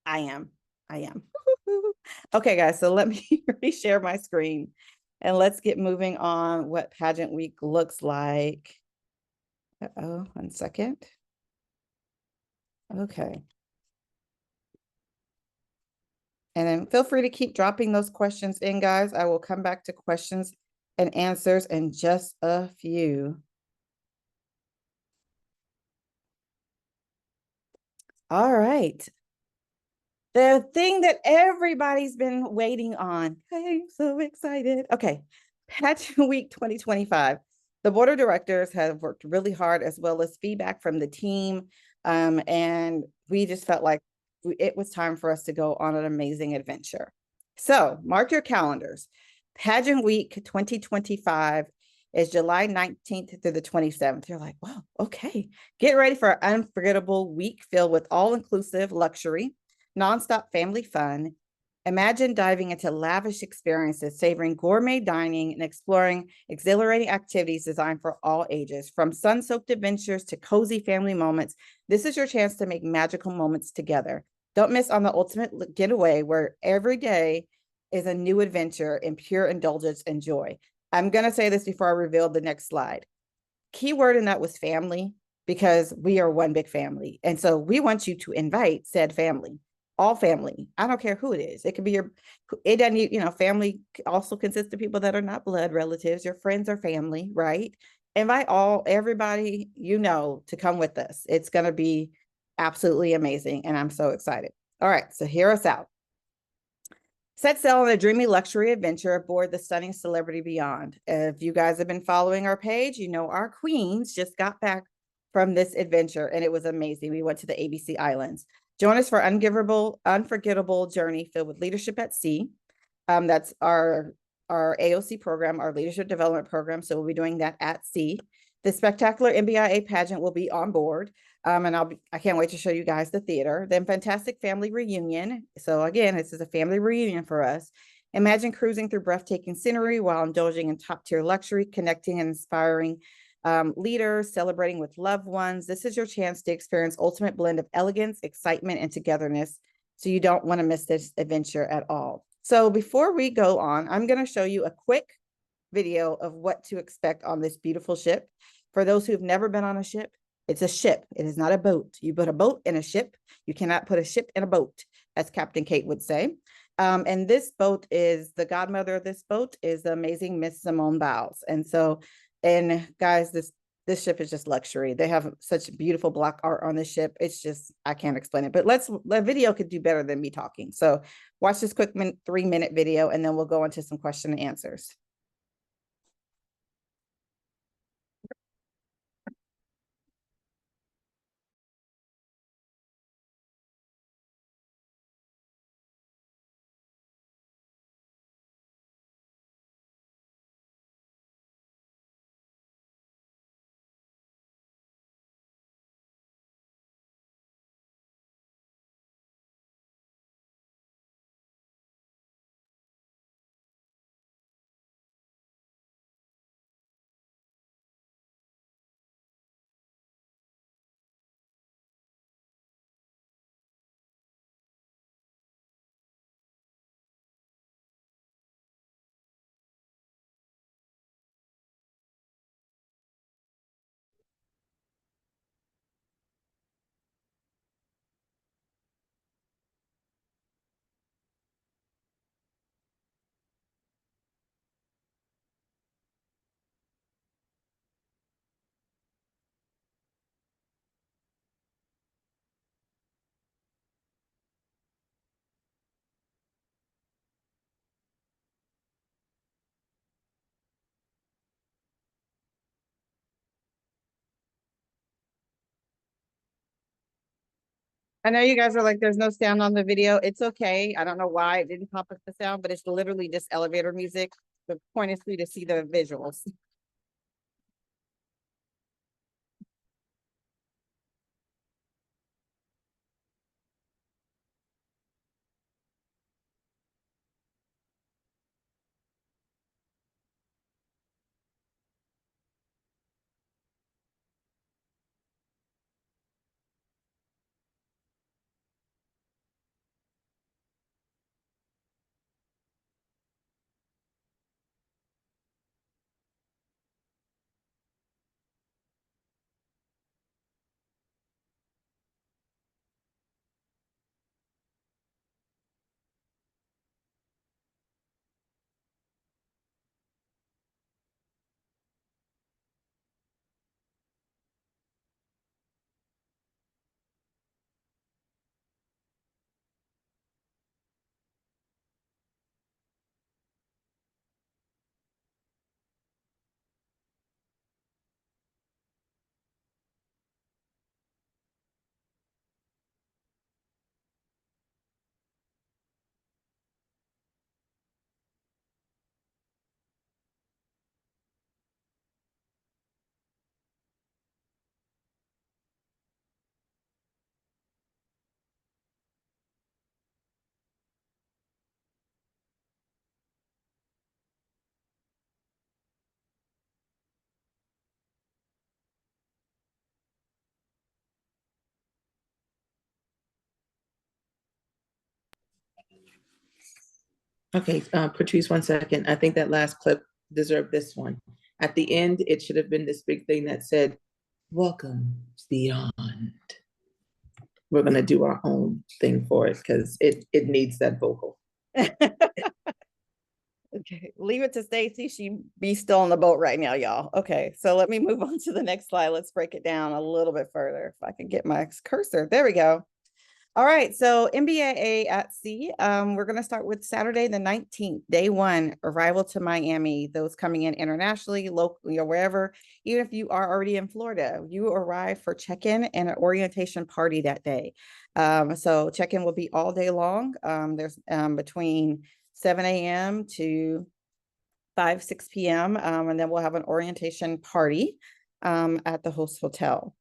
I am. I am. Okay, guys. So let me reshare my screen and let's get moving on what pageant week looks like. Uh-oh, 1 second. Okay. And then feel free to keep dropping those questions in, guys. I will come back to questions and answers in just a few. All right. The thing that everybody's been waiting on. I'm so excited. Okay. Pageant Week 2025. The board of directors have worked really hard as well as feedback from the team. And we just felt like it was time for us to go on an amazing adventure. So mark your calendars. Pageant Week 2025 is July 19th through the 27th. You're like, wow, okay. Get ready for an unforgettable week filled with all-inclusive luxury, nonstop family fun. Imagine diving into lavish experiences, savoring gourmet dining and exploring exhilarating activities designed for all ages. From sun-soaked adventures to cozy family moments, this is your chance to make magical moments together. Don't miss on the ultimate getaway where every day is a new adventure in pure indulgence and joy. I'm going to say this before I reveal the next slide. Keyword in that was family, because we are one big family. And so we want you to invite said family, all family. I don't care who it is. It could be it doesn't, family also consists of people that are not blood relatives. Your friends are family, right? Invite everybody to come with us. It's going to be absolutely amazing. And I'm so excited. All right, so hear us out. Set sail on a dreamy luxury adventure aboard the stunning Celebrity Beyond. If you guys have been following our page, our queens just got back from this adventure and it was amazing. We went to the ABC Islands. Join us for unforgettable journey filled with leadership at sea. That's our AOC program, our leadership development program. So we'll be doing that at sea. The spectacular Mbia pageant will be on board. And I can't wait to show you guys the theater. Then fantastic family reunion. So again, this is a family reunion for us. Imagine cruising through breathtaking scenery while indulging in top tier luxury, connecting and inspiring leaders, celebrating with loved ones. This is your chance to experience ultimate blend of elegance, excitement, and togetherness. So you don't want to miss this adventure at all. So before we go on, I'm going to show you a quick video of what to expect on this beautiful ship. For those who've never been on a ship, it's a ship. It is not a boat. You put a boat in a ship. You cannot put a ship in a boat, as Captain Kate would say. And this boat is, the godmother of this boat is the amazing Miss Simone Biles. And so, and guys, this ship is just luxury. They have such beautiful block art on this ship. It's just, I can't explain it, but the video could do better than me talking. So watch this quick 3-minute video and then we'll go into some question and answers. I know you guys are like, there's no sound on the video. It's okay. I don't know why it didn't pop up the sound, but it's literally just elevator music. The point is for you to see the visuals. Okay, Patrice, 1 second. I think that last clip deserved this one. At the end, it should have been this big thing that said, "Welcome beyond." We're gonna do our own thing for it because it needs that vocal. Okay, leave it to Stacy. She be still on the boat right now, y'all. Okay, so let me move on to the next slide. Let's break it down a little bit further. If I can get my cursor, there we go. All right, so MBA at sea. We're going to start with Saturday the 19th, day one, arrival to Miami. Those coming in internationally, locally, or wherever. Even if you are already in Florida, you arrive for check-in and an orientation party that day. So check-in will be all day long. There's between 7 a.m. to 6 p.m. And then we'll have an orientation party at the host hotel.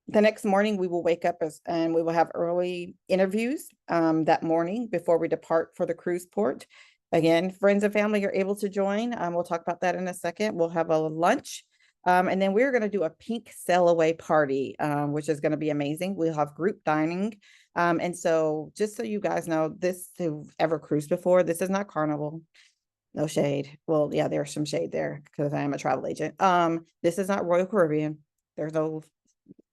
The next morning, we will wake up and we will have early interviews that morning before we depart for the cruise port. Again, friends and family are able to join. We'll talk about that in a second. We'll have a lunch. And then we're going to do a pink sail away party, which is going to be amazing. We'll have group dining. And so just so you guys know, this who've ever cruised before, this is not Carnival. No shade. Well, yeah, there's some shade there because I am a travel agent. This is not Royal Caribbean.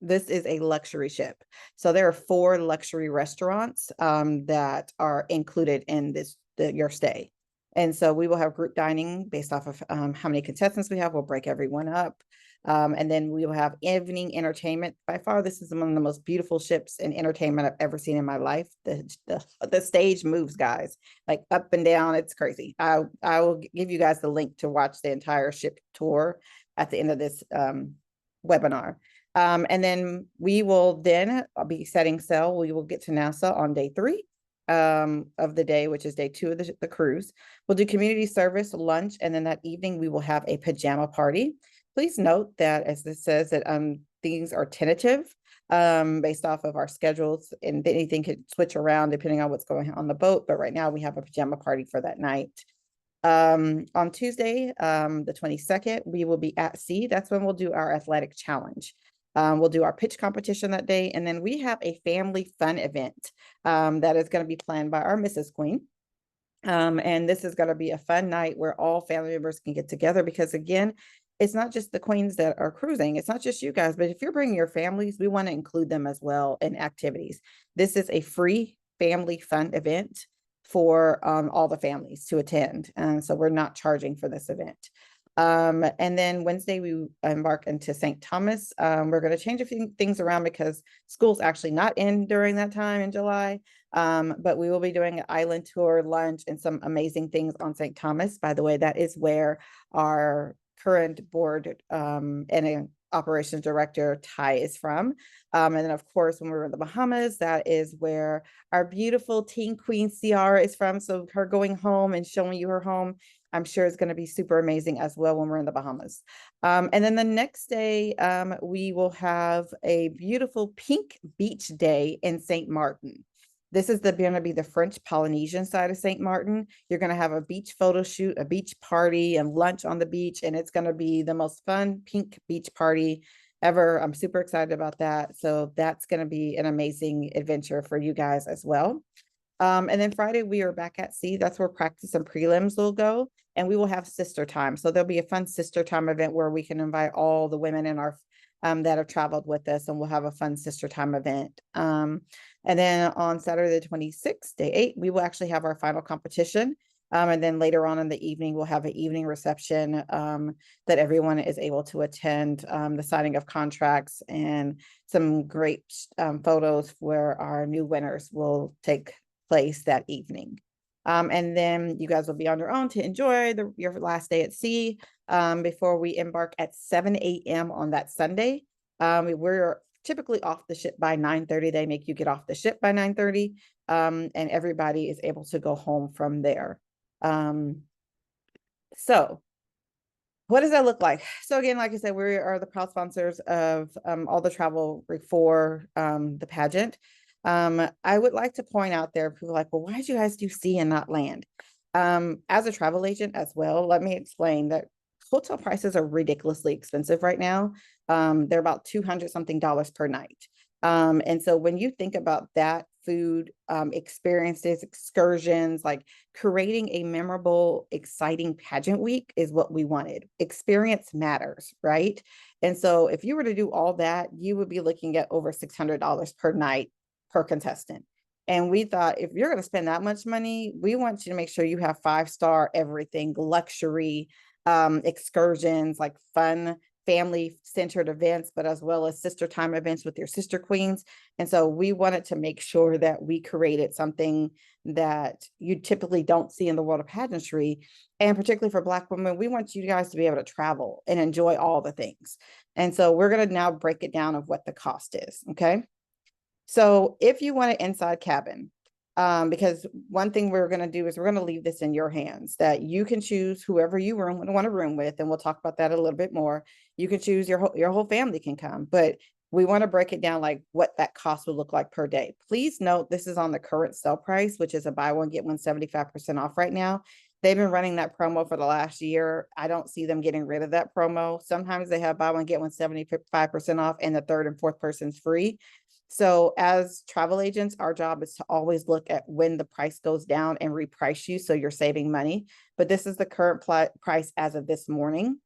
This is a luxury ship. So there are 4 luxury restaurants that are included in your stay. And so we will have group dining based off of how many contestants we have. We'll break everyone up. And then we will have evening entertainment. By far, this is one of the most beautiful ships and entertainment I've ever seen in my life. The stage moves, guys, like up and down. It's crazy. I will give you guys the link to watch the entire ship tour at the end of this webinar. And then we will then be setting sail. We will get to Nassau on day 3 of the day, which is day 2 of the cruise. We'll do community service, lunch, and then that evening we will have a pajama party. Please note that, as this says, that things are tentative based off of our schedules, and anything could switch around depending on what's going on the boat. But right now we have a pajama party for that night. On Tuesday, the 22nd, we will be at sea. That's when we'll do our athletic challenge. We'll do our pitch competition that day. And then we have a family fun event that is going to be planned by our Mrs. Queen. And this is going to be a fun night where all family members can get together because, again, it's not just the queens that are cruising. It's not just you guys, but if you're bringing your families, we want to include them as well in activities. This is a free family fun event for all the families to attend. And so we're not charging for this event. And then Wednesday, we embark into St. Thomas. We're going to change a few things around because school's actually not in during that time in July. But we will be doing an island tour, lunch, and some amazing things on St. Thomas. By the way, that is where our current board and operations director Ty is from. And then of course, when we were in the Bahamas, that is where our beautiful teen queen Ciara is from. So her going home and showing you her home, I'm sure is going to be super amazing as well when we're in the Bahamas. And then the next day, we will have a beautiful pink beach day in St. Martin. This is going to be the French Polynesian side of St. Martin. You're going to have a beach photo shoot, a beach party, and lunch on the beach. And it's going to be the most fun pink beach party ever. I'm super excited about that. So that's going to be an amazing adventure for you guys as well. And then Friday, we are back at sea. That's where practice and prelims will go. And we will have sister time. So there'll be a fun sister time event where we can invite all the women in our that have traveled with us, and we'll have a fun sister time event. And then on Saturday, the 26th, day 8, we will actually have our final competition. And then later on in the evening, we'll have an evening reception that everyone is able to attend, the signing of contracts and some great photos where our new winners will take place that evening. And then you guys will be on your own to enjoy your last day at sea before we embark at 7 a.m. on that Sunday. We're typically off the ship by 9:30. They make you get off the ship by 9:30, and everybody is able to go home from there. So what does that look like? So again, like I said, we are the proud sponsors of all the travel for the pageant. I would like to point out there, people are like, well, why did you guys do sea and not land? As a travel agent as well, let me explain that hotel prices are ridiculously expensive right now. They're about $200 something per night. And so when you think about that, food, experiences, excursions, like creating a memorable, exciting pageant week is what we wanted. Experience matters, right? And so if you were to do all that, you would be looking at over $600 per night per contestant. And we thought, if you're going to spend that much money, we want you to make sure you have 5-star everything, luxury, excursions, like fun family-centered events, but as well as sister time events with your sister queens. And so we wanted to make sure that we created something that you typically don't see in the world of pageantry. And particularly for Black women, we want you guys to be able to travel and enjoy all the things. And so we're going to now break it down of what the cost is, okay? So if you want an inside cabin, because one thing we're going to do is we're going to leave this in your hands, that you can choose whoever you want to room with, and we'll talk about that a little bit more. You can choose your whole family can come, but we want to break it down like what that cost would look like per day. Please note this is on the current sale price, which is a buy one get one 75% off right now. They've been running that promo for the last year. I don't see them getting rid of that promo. Sometimes they have buy one get one 75% off, and the third and fourth person's free. So as travel agents, our job is to always look at when the price goes down and reprice you so you're saving money. But this is the current price as of this morning.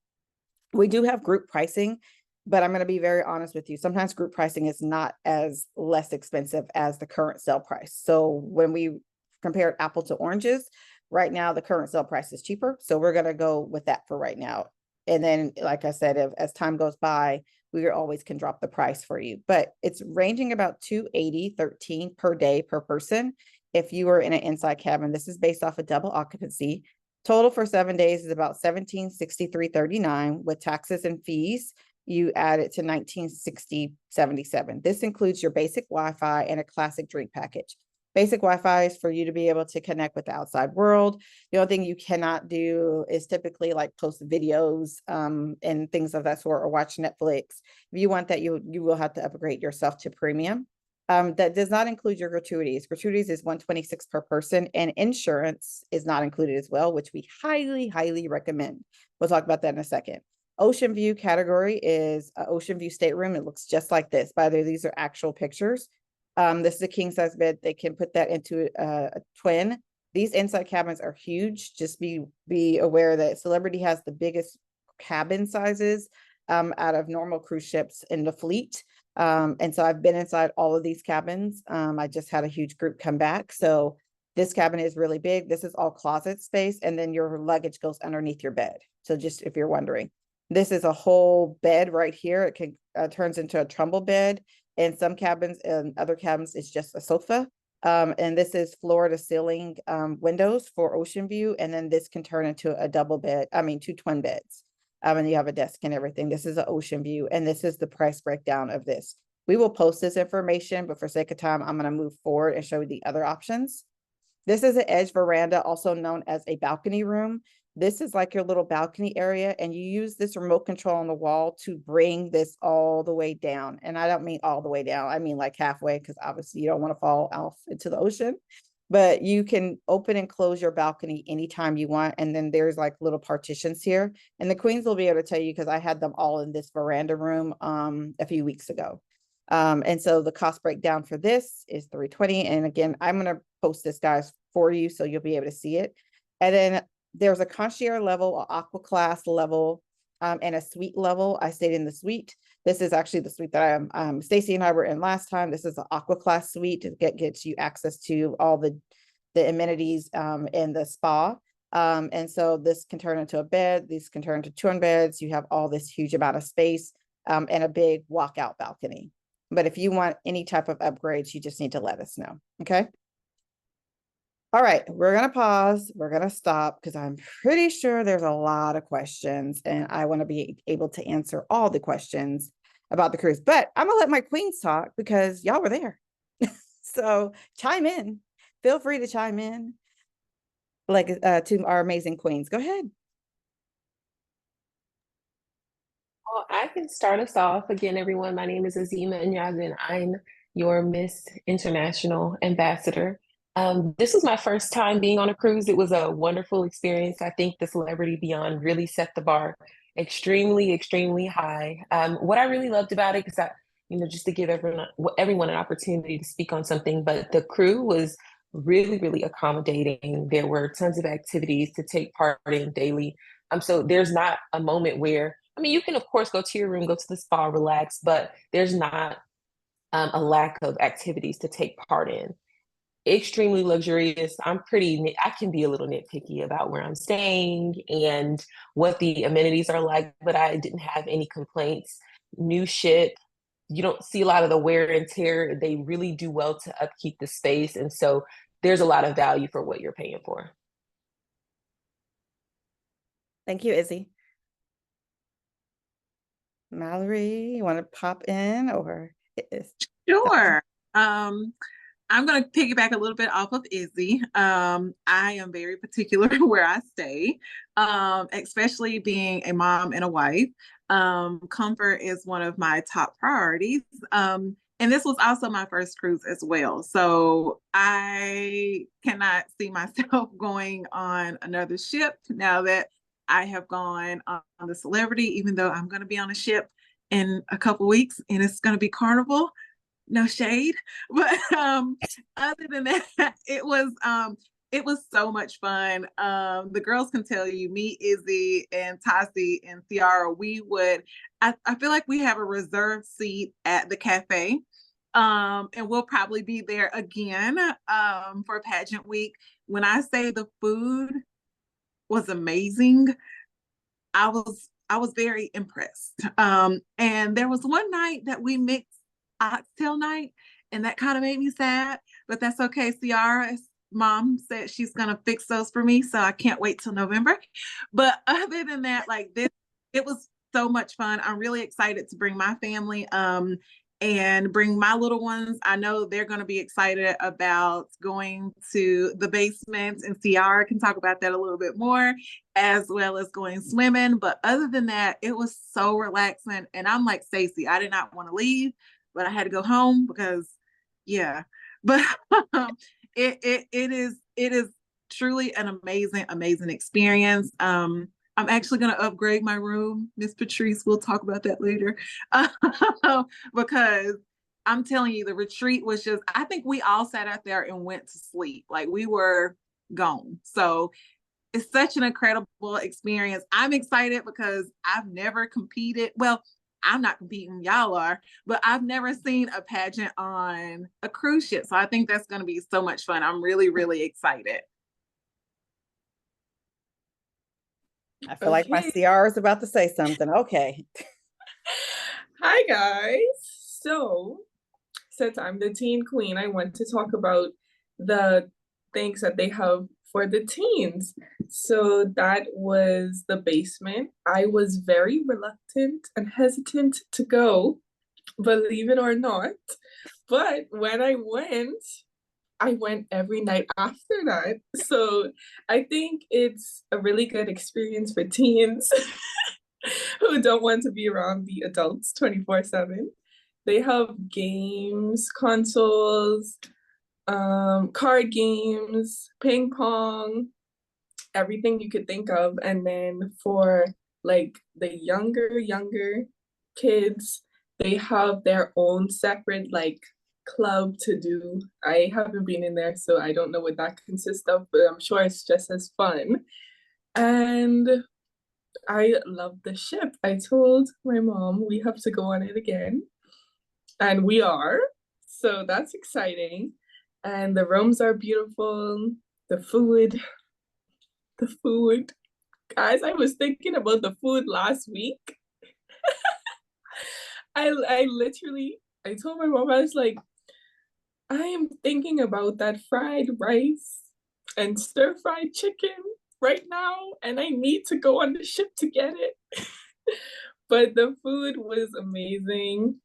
We do have group pricing, but I'm going to be very honest with you. Sometimes group pricing is not as less expensive as the current sale price. So when we compare apple to oranges, right now the current sale price is cheaper. So we're going to go with that for right now. And then, like I said, as time goes by, we always can drop the price for you, but it's ranging about $280.13 per day per person. If you are in an inside cabin, this is based off a double occupancy. Total for 7 days is about $1,763.39 with taxes and fees. You add it to $1,960.77. This includes your basic Wi-Fi and a classic drink package. Basic Wi-Fi is for you to be able to connect with the outside world. The only thing you cannot do is typically like post videos and things of that sort, or watch Netflix. If you want that, you will have to upgrade yourself to premium. That does not include your gratuities. Gratuities is $126 per person, and insurance is not included as well, which we highly, highly recommend. We'll talk about that in a second. Ocean view category is an ocean view stateroom. It looks just like this. By the way, these are actual pictures. This is a king size bed. They can put that into a twin. These inside cabins are huge. Just be aware that Celebrity has the biggest cabin sizes out of normal cruise ships in the fleet. And so I've been inside all of these cabins. I just had a huge group come back. So this cabin is really big. This is all closet space. And then your luggage goes underneath your bed. So just if you're wondering, this is a whole bed right here. It can turns into a trundle bed. In some cabins and other cabins, it's just a sofa. And this is floor to ceiling windows for ocean view. And then this can turn into a double bed. I mean, 2 twin beds. And you have a desk and everything. This is an ocean view, and this is the price breakdown of this. We will post this information, but for sake of time, I'm going to move forward and show you the other options. This is an edge veranda, also known as a balcony room. This is like your little balcony area, and you use this remote control on the wall to bring this all the way down. And I don't mean all the way down. I mean like halfway, because obviously you don't want to fall off into the ocean. But you can open and close your balcony anytime you want. And then there's like little partitions here. And the queens will be able to tell you, because I had them all in this veranda room a few weeks ago. And so the cost breakdown for this is $320. And again, I'm going to post this, guys, for you, so you'll be able to see it. And then there's a concierge level, an aqua class level, and a suite level. I stayed in the suite. This is actually the suite that Stacy and I were in last time. This is an aqua class suite to gets you access to all the amenities in the spa. And so this can turn into a bed. These can turn into 2 beds. You have all this huge amount of space and a big walkout balcony. But if you want any type of upgrades, you just need to let us know. Okay. All right, we're going to pause. We're going to stop because I'm pretty sure there's a lot of questions, and I want to be able to answer all the questions about the cruise. But I'm going to let my queens talk because y'all were there. So chime in. Feel free to chime in like to our amazing queens. Go ahead. Well, I can start us off. Again, everyone, my name is Azima Nyaga, and I'm your Miss International Ambassador. This was my first time being on a cruise. It was a wonderful experience. I think the Celebrity Beyond really set the bar extremely, extremely high. What I really loved about it, because just to give everyone an opportunity to speak on something, but the crew was really, really accommodating. There were tons of activities to take part in daily. So there's not a moment where, you can of course go to your room, go to the spa, relax, but there's not a lack of activities to take part in. Extremely luxurious. I can be a little nitpicky about where I'm staying and what the amenities are like, but I didn't have any complaints. New ship, you don't see a lot of the wear and tear. They really do well to upkeep the space. And so there's a lot of value for what you're paying for. Thank you, Izzy. Mallory, you want to pop in or? Sure. I'm going to piggyback a little bit off of Izzy. I am very particular where I stay, especially being a mom and a wife. Comfort is one of my top priorities. And this was also my first cruise as well. So I cannot see myself going on another ship now that I have gone on the Celebrity, even though I'm going to be on a ship in a couple weeks and it's going to be Carnival. No shade, but other than that, it was so much fun. The girls can tell you, me, Izzy, and Tasi and Ciara, I feel like we have a reserved seat at the cafe. And we'll probably be there again for Pageant Week. When I say the food was amazing, I was very impressed. And there was one night that we mixed oxtail night, and that kind of made me sad, but that's okay. Ciara's mom said she's gonna fix those for me, so I can't wait till November. But other than that, it was so much fun. I'm really excited to bring my family and bring my little ones. I know they're going to be excited about going to the basement, and Ciara can talk about that a little bit more, as well as going swimming. But other than that, it was so relaxing. And I'm like Stacey, I did not want to leave, but I had to go home because, yeah. But it is truly an amazing experience. I'm actually going to upgrade my room. Miss Patrice, we'll talk about that later. Because I'm telling you, the retreat was just, I think we all sat out there and went to sleep. Like, we were gone. So it's such an incredible experience. I'm excited because I've never competed. Well, I'm not competing, y'all are, but I've never seen a pageant on a cruise ship. So I think that's going to be so much fun. I'm really, really excited. I feel like my CR is about to say something. Okay. Hi, guys. So, since I'm the teen queen, I want to talk about the things that they have for the teens. So that was the basement. I was very reluctant and hesitant to go, believe it or not. But when I went every night after that. So I think it's a really good experience for teens who don't want to be around the adults 24/7. They have games, consoles, card games, ping pong, everything you could think of. And then for like the younger kids, they have their own separate like club to do. I haven't been in there, so I don't know what that consists of, but I'm sure it's just as fun. And I love the ship. I told my mom we have to go on it again, and we are. So that's exciting. And the rooms are beautiful. The food. Guys, I was thinking about the food last week. I literally, I told my mom, I was like, I am thinking about that fried rice and stir-fried chicken right now, and I need to go on the ship to get it. But the food was amazing.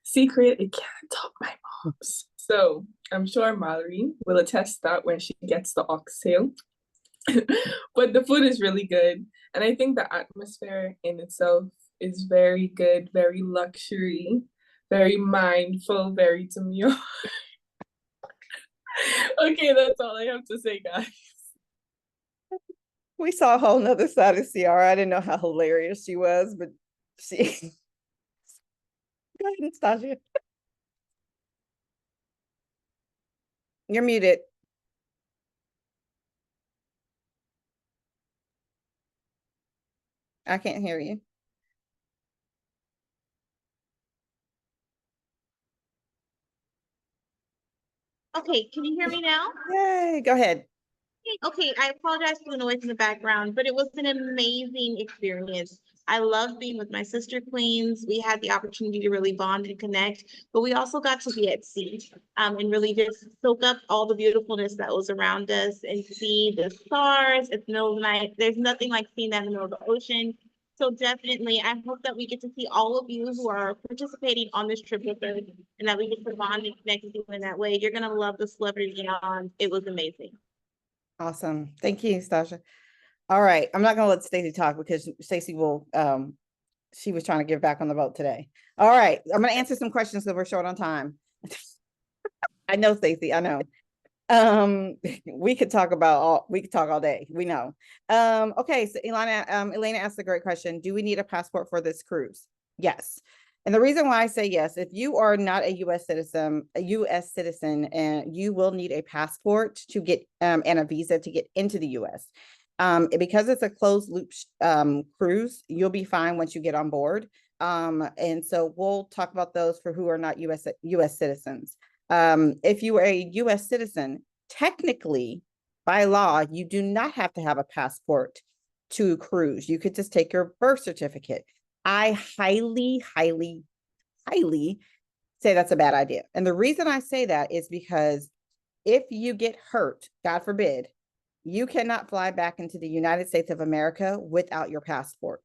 Secret, it can't top my mom's. So I'm sure Mallory will attest that when she gets the oxtail. But the food is really good. And I think the atmosphere in itself is very good, very luxury, very mindful, very demure. Okay, that's all I have to say, guys. We saw a whole nother side of Ciara. I didn't know how hilarious she was, but she. Go ahead, Nastasia. You're muted. I can't hear you. Okay, can you hear me now? Yay, go ahead. Okay, I apologize for the noise in the background, but it was an amazing experience. I love being with my sister queens. We had the opportunity to really bond and connect, but we also got to be at sea and really just soak up all the beautifulness that was around us and see the stars at the middle of the night. There's nothing like seeing that in the middle of the ocean. So definitely, I hope that we get to see all of you who are participating on this trip with us and that we get to bond and connect with you in that way. You're going to love the Celebrity Beyond. It was amazing. Awesome. Thank you, Stasha. All right. I'm not going to let Stacey talk because Stacey will, she was trying to give back on the vote today. All right. I'm going to answer some questions because we're short on time. I know, Stacey, I know. We could talk all day. We know. Okay. So Elena asked a great question. Do we need a passport for this cruise? Yes. And the reason why I say yes, if you are not a U.S. citizen, and you will need a passport to get and a visa to get into the U.S. Because it's a closed loop cruise, you'll be fine once you get on board. And so we'll talk about those for who are not U.S. citizens. If you are a U.S. citizen, technically, by law, you do not have to have a passport to cruise. You could just take your birth certificate. I highly say that's a bad idea. And the reason I say that is because if you get hurt, God forbid, you cannot fly back into the United States of America without your passport.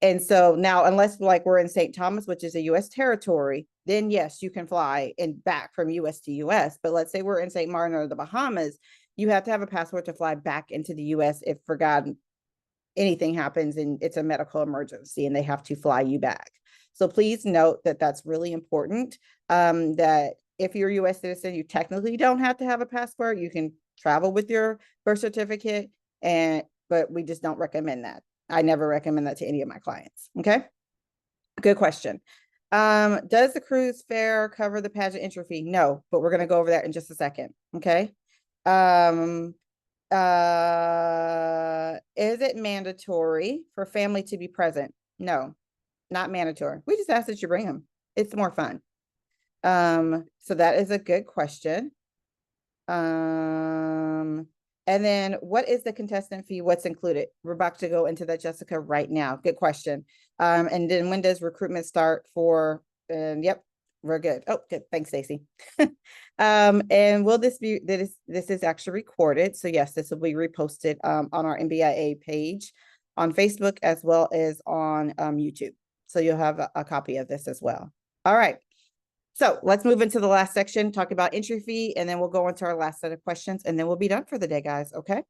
And so now, unless like we're in St. Thomas, which is a U.S. territory, then yes, you can fly and back from U.S. to U.S. But let's say we're in St. Martin or the Bahamas, you have to have a passport to fly back into the U.S. if, for God, anything happens and it's a medical emergency and they have to fly you back. So please note that that's really important, that if you're a U.S. citizen, you technically don't have to have a passport. You can travel with your birth certificate, but we just don't recommend that. I never recommend that to any of my clients. Okay. Good question. Does the cruise fare cover the pageant entry fee? No, but we're going to go over that in just a second. Okay. Is it mandatory for family to be present? No, not mandatory. We just ask that you bring them. It's more fun. So that is a good question. And then what is the contestant fee? What's included? We're about to go into that, Jessica, right now. Good question. And then when does recruitment start for, yep, We're good. Oh, good. Thanks, Stacy. And will this be, this is actually recorded. So yes, this will be reposted on our MBIA page on Facebook as well as on YouTube. So you'll have a copy of this as well. All right. So let's move into the last section, talk about entry fee, and then we'll go into our last set of questions, and then we'll be done for the day, guys. Okay.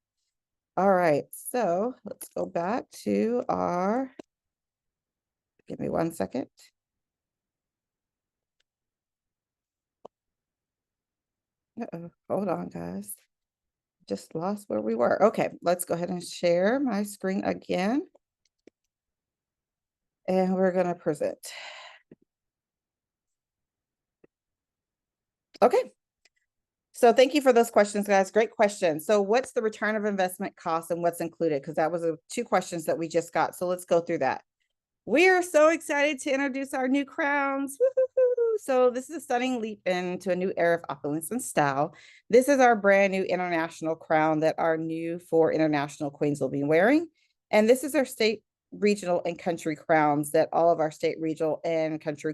All right. So let's go back to our, give me 1 second. Uh-oh, hold on, guys. Just lost where we were. Okay, let's go ahead and share my screen again. And we're going to present. Okay. So thank you for those questions, guys. Great questions. So what's the return of investment cost and what's included? Because that was 2 questions that we just got. So let's go through that. We are so excited to introduce our new crowns. Woo-hoo-hoo. So this is a stunning leap into a new era of opulence and style. This is our brand new international crown that our new 4 international queens will be wearing. And this is our state, regional, and country crowns that all of our state, regional, and country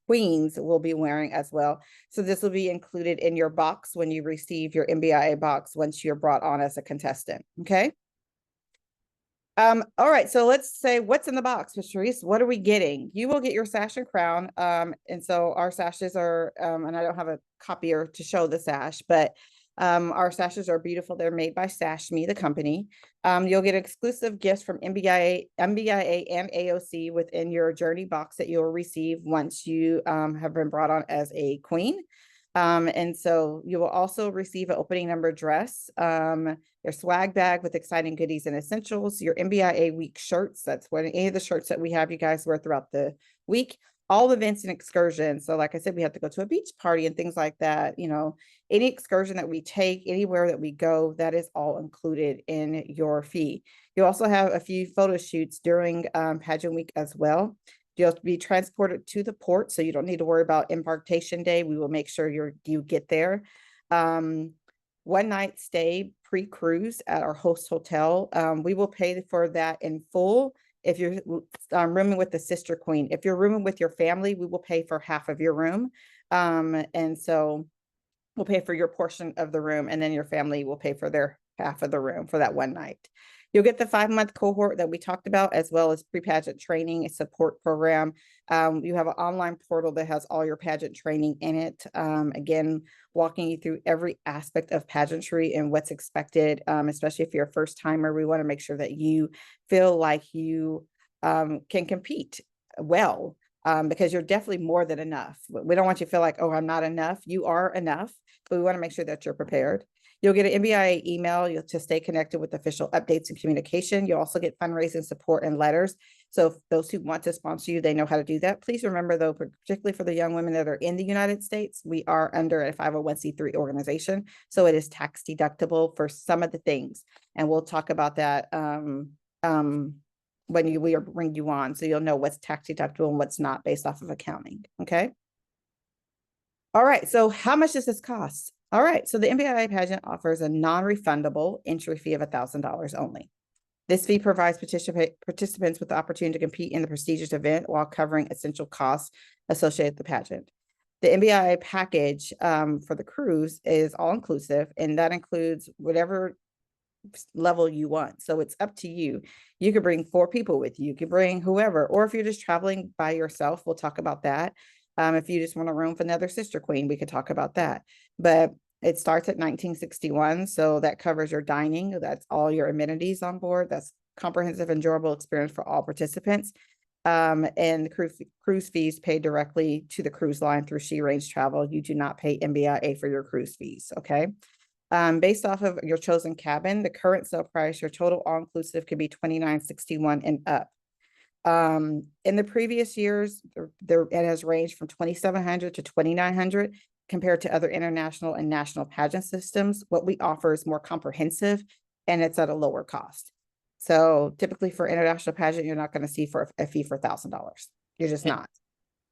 queens will be wearing as well. So this will be included in your box when you receive your MBIA box once you're brought on as a contestant. Okay. All right, so let's say what's in the box, Patrice. What are we getting? You will get your sash and crown. And so our sashes are, and I don't have a copier to show the sash, but our sashes are beautiful. They're made by Sash Me, the company. You'll get exclusive gifts from MBIA and AOC within your journey box that you'll receive once you have been brought on as a queen. And so you will also receive an opening number dress, your swag bag with exciting goodies and essentials, your MBIA week shirts. That's what any of the shirts that we have you guys wear throughout the week, all events and excursions. So like I said, we have to go to a beach party and things like that. You know, any excursion that we take, anywhere that we go, that is all included in your fee. You also have a few photo shoots during pageant week as well. You'll be transported to the port, so you don't need to worry about embarkation day. We will make sure you get there. 1 night stay pre-cruise at our host hotel. We will pay for that in full if you're rooming with the sister queen. If you're rooming with your family, we will pay for half of your room. And so we'll pay for your portion of the room, and then your family will pay for their half of the room for that 1 night. You'll get the 5-month cohort that we talked about, as well as pre-pageant training, a support program. You have an online portal that has all your pageant training in it. Again, walking you through every aspect of pageantry and what's expected, especially if you're a first timer. We want to make sure that you feel like you can compete well, because you're definitely more than enough. We don't want you to feel like, oh, I'm not enough. You are enough, but we want to make sure that you're prepared. You'll get an MBIA email to stay connected with official updates and communication. You'll also get fundraising support and letters. So if those who want to sponsor you, they know how to do that. Please remember, though, particularly for the young women that are in the United States, we are under a 501c3 organization. So it is tax deductible for some of the things. And we'll talk about that when we bring you on. So you'll know what's tax deductible and what's not based off of accounting. Okay. All right. So how much does this cost? All right, so the MBIA pageant offers a non-refundable entry fee of $1,000 only. This fee provides participants with the opportunity to compete in the prestigious event while covering essential costs associated with the pageant. The MBIA package for the cruise is all-inclusive, and that includes whatever level you want. So it's up to you. You could bring 4 people with you. You could bring whoever, or if you're just traveling by yourself, we'll talk about that. If you just want a room with another sister queen, we could talk about that. But it starts at $1961, so that covers your dining. That's all your amenities on board. That's comprehensive, enjoyable experience for all participants. And the cruise fees paid directly to the cruise line through She Arranged Travel. You do not pay MBIA for your cruise fees, okay? Based off of your chosen cabin, the current sale price, your total all-inclusive could be $29.61 and up. In the previous years, it has ranged from $2,700 to $2,900 compared to other international and national pageant systems. What we offer is more comprehensive, and it's at a lower cost. So typically for international pageant, you're not going to see for a fee for $1,000. You're just not.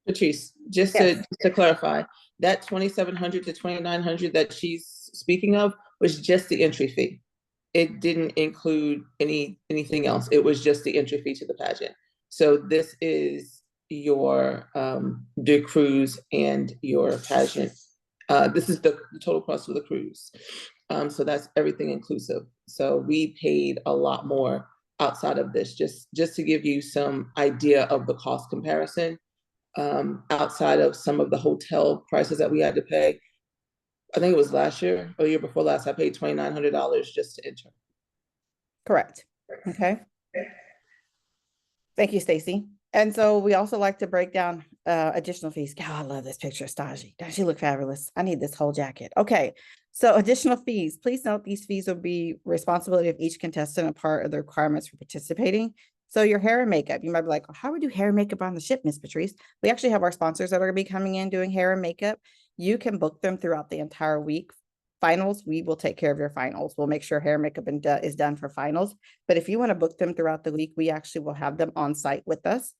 Patrice, just to clarify, that $2,700 to $2,900 that she's speaking of was just the entry fee. It didn't include anything else. It was just the entry fee to the pageant. So this is, your cruise and your pageant. This is the total cost of the cruise. So that's everything inclusive. So we paid a lot more outside of this, just to give you some idea of the cost comparison. Outside of some of the hotel prices that we had to pay, I think it was last year or the year before last, I paid $2,900 just to enter. Correct. Okay. Thank you, Stacy. And so we also like to break down additional fees. God, I love this picture of Staji. Doesn't she look fabulous? I need this whole jacket. Okay. So additional fees. Please note these fees will be responsibility of each contestant, a part of the requirements for participating. So your hair and makeup, you might be like, oh, how would we do hair and makeup on the ship, Miss Patrice? We actually have our sponsors that are going to be coming in doing hair and makeup. You can book them throughout the entire week. Finals, we will take care of your finals. We'll make sure hair, makeup, and is done for finals. But if you want to book them throughout the week, we actually will have them on site with us.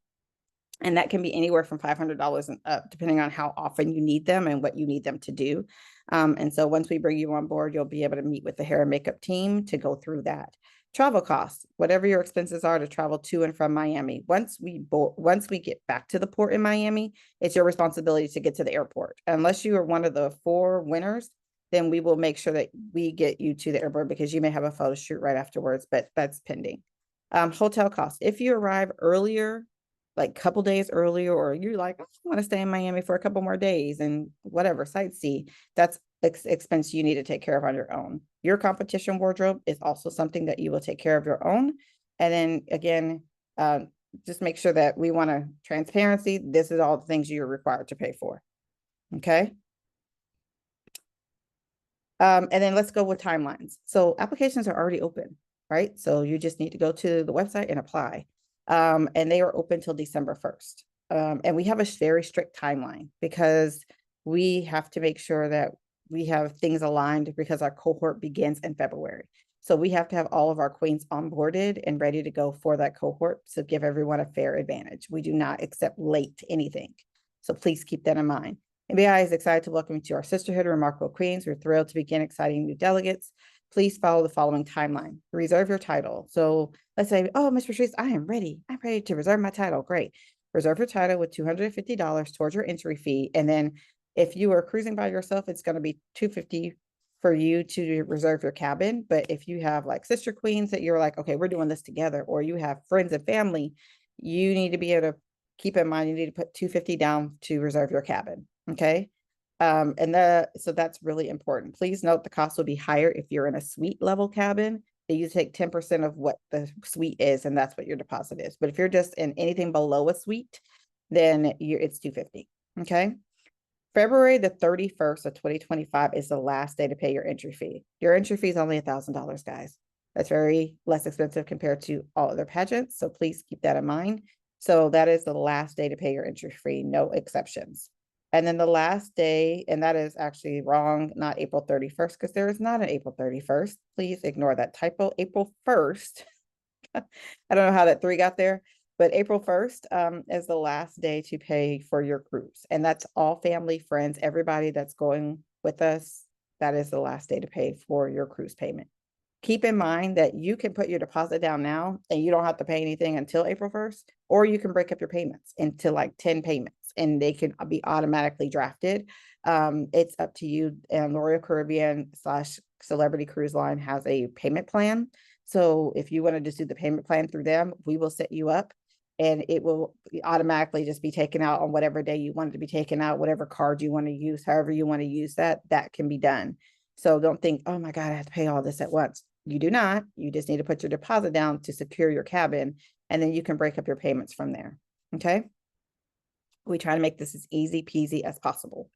And that can be anywhere from $500 and up, depending on how often you need them and what you need them to do. And so once we bring you on board, you'll be able to meet with the hair and makeup team to go through that. Travel costs, whatever your expenses are to travel to and from Miami. Once we get back to the port in Miami, it's your responsibility to get to the airport. Unless you are one of the 4 winners, then we will make sure that we get you to the airport, because you may have a photo shoot right afterwards, but that's pending. Hotel costs. If you arrive earlier, like a couple days earlier, or you're like, I want to stay in Miami for a couple more days and whatever, sightsee, that's expense you need to take care of on your own. Your competition wardrobe is also something that you will take care of your own. And then again, just make sure that we want a transparency. This is all the things you're required to pay for. Okay. And then let's go with timelines. So applications are already open, right? So you just need to go to the website and apply. And they are open till December 1st. And we have a very strict timeline, because we have to make sure that we have things aligned, because our cohort begins in February. So we have to have all of our queens onboarded and ready to go for that cohort. So give everyone a fair advantage. We do not accept late anything. So please keep that in mind. Mbia is excited to welcome you to our sisterhood of remarkable queens. We're thrilled to begin exciting new delegates. Please follow the following timeline. Reserve your title. So let's say, oh, Ms. Patrice, I am ready. I'm ready to reserve my title. Great. Reserve your title with $250 towards your entry fee. And then if you are cruising by yourself, it's going to be $250 for you to reserve your cabin. But if you have like sister queens that you're like, okay, we're doing this together, or you have friends and family, you need to be able to keep in mind, you need to put $250 down to reserve your cabin. Okay. So that's really important. Please note the cost will be higher if you're in a suite level cabin. You take 10% of what the suite is, and that's what your deposit is. But if you're just in anything below a suite, then it's $250. Okay. February the 31st of 2025 is the last day to pay your entry fee. Your entry fee is only $1,000, guys. That's very less expensive compared to all other pageants. So please keep that in mind. So that is the last day to pay your entry fee, no exceptions. And then the last day, and that is actually wrong, not April 31st, because there is not an April 31st. Please ignore that typo. April 1st. I don't know how that 3 got there, but April 1st is the last day to pay for your cruise. And that's all family, friends, everybody that's going with us. That is the last day to pay for your cruise payment. Keep in mind that you can put your deposit down now and you don't have to pay anything until April 1st, or you can break up your payments into like 10 payments and they can be automatically drafted. It's up to you. And Royal Caribbean / Celebrity Cruise Line has a payment plan. So if you want to just do the payment plan through them, we will set you up and it will automatically just be taken out on whatever day you want it to be taken out, whatever card you want to use, however you want to use that can be done. So don't think, oh my God, I have to pay all this at once. You do not. You just need to put your deposit down to secure your cabin, and then you can break up your payments from there. Okay. We try to make this as easy peasy as possible.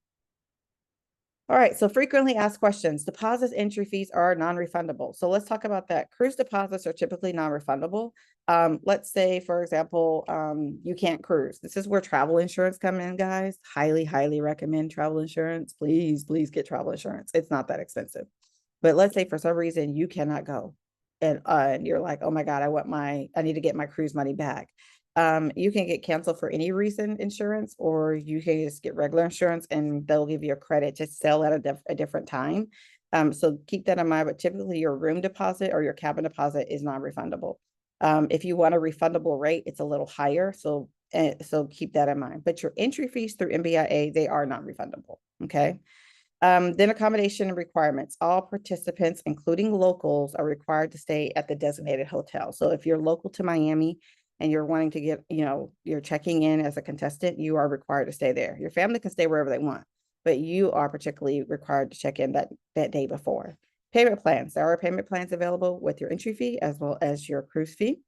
All right, so frequently asked questions. Deposits, entry fees are non-refundable. So let's talk about that. Cruise deposits are typically non-refundable. Let's say, for example, you can't cruise. This is where travel insurance come in, guys. Highly, highly recommend travel insurance. Please, please get travel insurance. It's not that expensive. But let's say for some reason you cannot go and you're like, oh my God, I need to get my cruise money back. You can get canceled for any reason insurance, or you can just get regular insurance and they'll give you a credit to sell at a different time. So keep that in mind, but typically your room deposit or your cabin deposit is non-refundable. If you want a refundable rate, it's a little higher. So And so keep that in mind. But your entry fees through MBIA, they are non-refundable. Okay. Then accommodation and requirements. All participants, including locals, are required to stay at the designated hotel. So if you're local to Miami and you're wanting to get, you're checking in as a contestant, you are required to stay there. Your family can stay wherever they want, but you are particularly required to check in that day before. Payment plans. There are payment plans available with your entry fee as well as your cruise fee.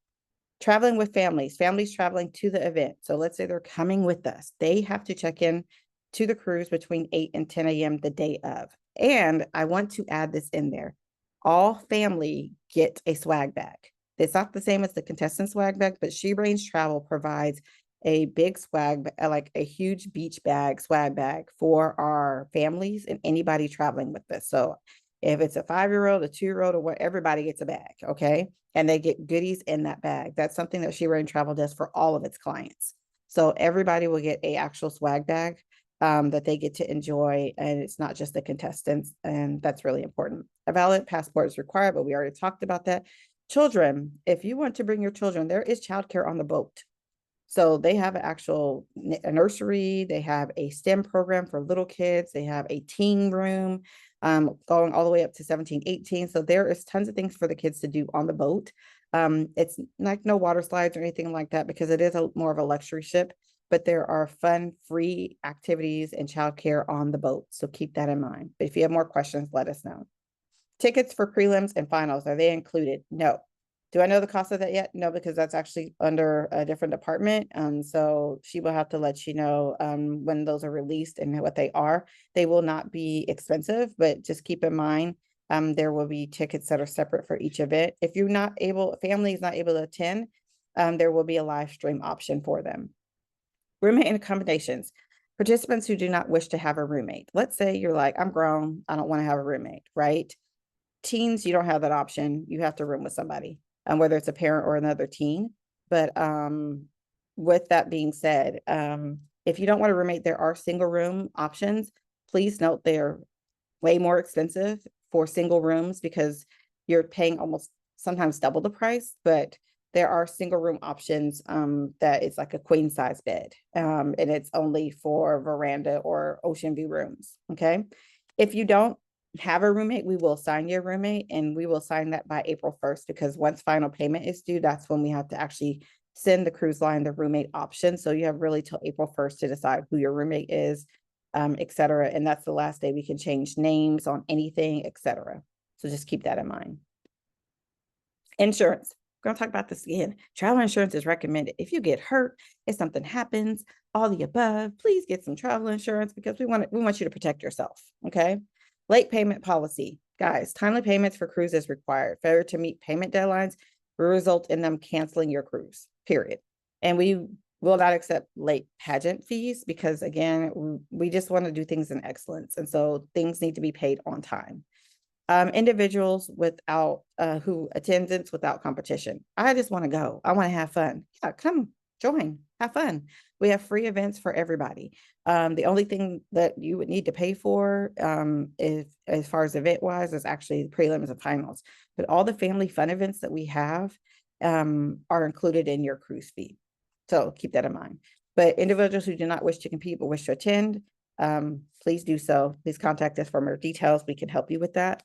Traveling with families traveling to the event. So let's say they're coming with us. They have to check in to the cruise between 8 and 10 a.m. the day of. And I want to add this in there. All family get a swag bag. It's not the same as the contestant swag bag, but She Brains Travel provides a big swag, like a huge beach bag, swag bag for our families and anybody traveling with us. So if it's a 5-year-old, a 2-year-old, or what, everybody gets a bag, okay? And they get goodies in that bag. That's something that She Brains Travel does for all of its clients. So everybody will get a actual swag bag that they get to enjoy, and it's not just the contestants, and that's really important. A valid passport is required, but we already talked about that. Children, if you want to bring your children, there is childcare on the boat. So they have an actual nursery, they have a STEM program for little kids, they have a teen room going all the way up to 17, 18. So there is tons of things for the kids to do on the boat. It's like no water slides or anything like that because it is more of a luxury ship, but there are fun, free activities and childcare on the boat. So keep that in mind. But if you have more questions, let us know. Tickets for prelims and finals, are they included? No. Do I know the cost of that yet? No, because that's actually under a different department. So she will have to let you know when those are released and what they are. They will not be expensive, but just keep in mind, there will be tickets that are separate for each event. If you're not able, family is not able to attend, there will be a live stream option for them. Roommate and accommodations. Participants who do not wish to have a roommate. Let's say you're like, I'm grown, I don't want to have a roommate, right? Teens, you don't have that option. You have to room with somebody, whether it's a parent or another teen. But with that being said, if you don't want to roommate, there are single room options. Please note they're way more expensive for single rooms because you're paying almost sometimes double the price, but there are single room options that it's like a queen size bed, and it's only for veranda or ocean view rooms. Okay. If you don't have a roommate, we will assign you a roommate, and we will assign that by April 1st, because once final payment is due, that's when we have to actually send the cruise line the roommate option. So you have really till April 1st to decide who your roommate is, et cetera. And that's the last day we can change names on anything, et cetera. So just keep that in mind. Insurance. We're going to talk about this again. Travel insurance is recommended. If you get hurt, if something happens, all the above, please get some travel insurance because we want you to protect yourself. Okay. Late payment policy. Guys, timely payments for cruises required. Failure to meet payment deadlines will result in them canceling your cruise, period. And we will not accept late pageant fees because, again, we just want to do things in excellence. And so things need to be paid on time. Individuals without who attendance without competition. I just want to go. I want to have fun. Yeah, come join, have fun. We have free events for everybody. The only thing that you would need to pay for is, as far as event wise, is actually the prelims and finals. But all the family fun events that we have are included in your cruise fee. So keep that in mind. But individuals who do not wish to compete but wish to attend, please do so. Please contact us for more details. We can help you with that.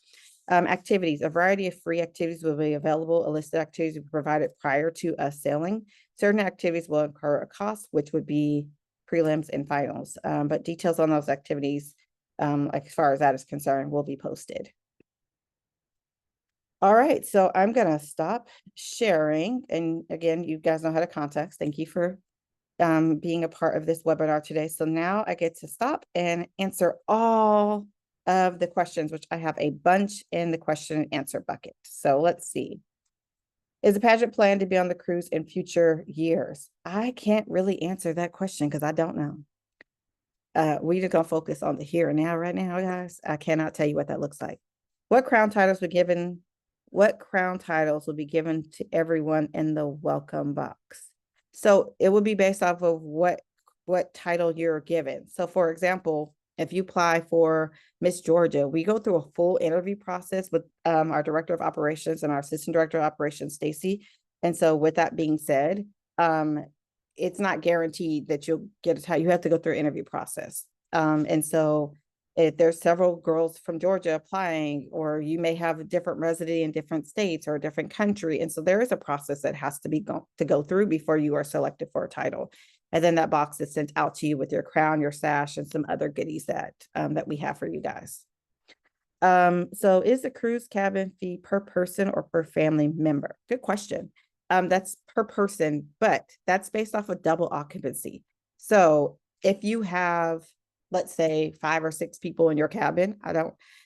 Activities, a variety of free activities will be available. A list of activities will be provided prior to us sailing. Certain activities will incur a cost, which would be prelims and finals. But details on those activities, like as far as that is concerned, will be posted. All right, so I'm gonna stop sharing. And again, you guys know how to contact us. Thank you for being a part of this webinar today. So now I get to stop and answer all of the questions, which I have a bunch in the question and answer bucket. So let's see. Is the pageant planned to be on the cruise in future years? I can't really answer that question because I don't know. We're just gonna focus on the here and now right now, guys. I cannot tell you what that looks like. What crown titles will be given to everyone in the welcome box? So it will be based off of what title you're given. So for example, if you apply for Miss Georgia, we go through a full interview process with our director of operations and our assistant director of operations, Stacy. And so with that being said, it's not guaranteed that you'll get a title. You have to go through an interview process. And so if there's several girls from Georgia applying, or you may have a different resident in different states or a different country. And so there is a process that has to go through before you are selected for a title. And then that box is sent out to you with your crown, your sash, and some other goodies that we have for you guys. So is the cruise cabin fee per person or per family member? Good question. That's per person, but that's based off of double occupancy. So if you have, let's say 5 or 6 people in your cabin,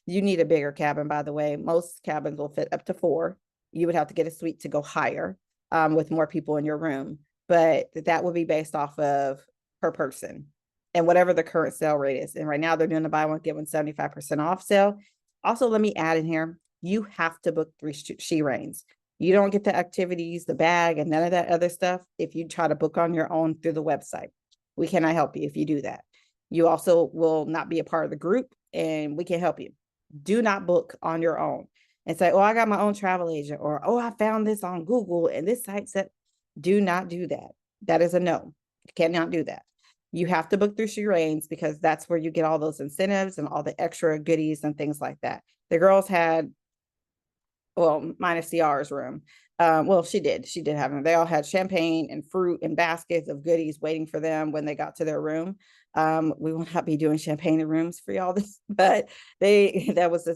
you need a bigger cabin, by the way. Most cabins will fit up to 4. You would have to get a suite to go higher with more people in your room, but that would be based off of per person and whatever the current sale rate is. And right now they're doing the buy one, get one 75% off sale. Also, let me add in here, you have to book 3 she reigns. You don't get the activities, the bag, and none of that other stuff if you try to book on your own through the website. We cannot help you if you do that. You also will not be a part of the group, and we can help you. Do not book on your own and say, oh, I got my own travel agent, or, oh, I found this on Google and this site said, do not do that. That is a no. You cannot do that. You have to book through She Reigns because that's where you get all those incentives and all the extra goodies and things like that. The girls had, well, minus Ciara's room. Well, she did have them. They all had champagne and fruit and baskets of goodies waiting for them when they got to their room. We will not be doing champagne in rooms for y'all this, but that was a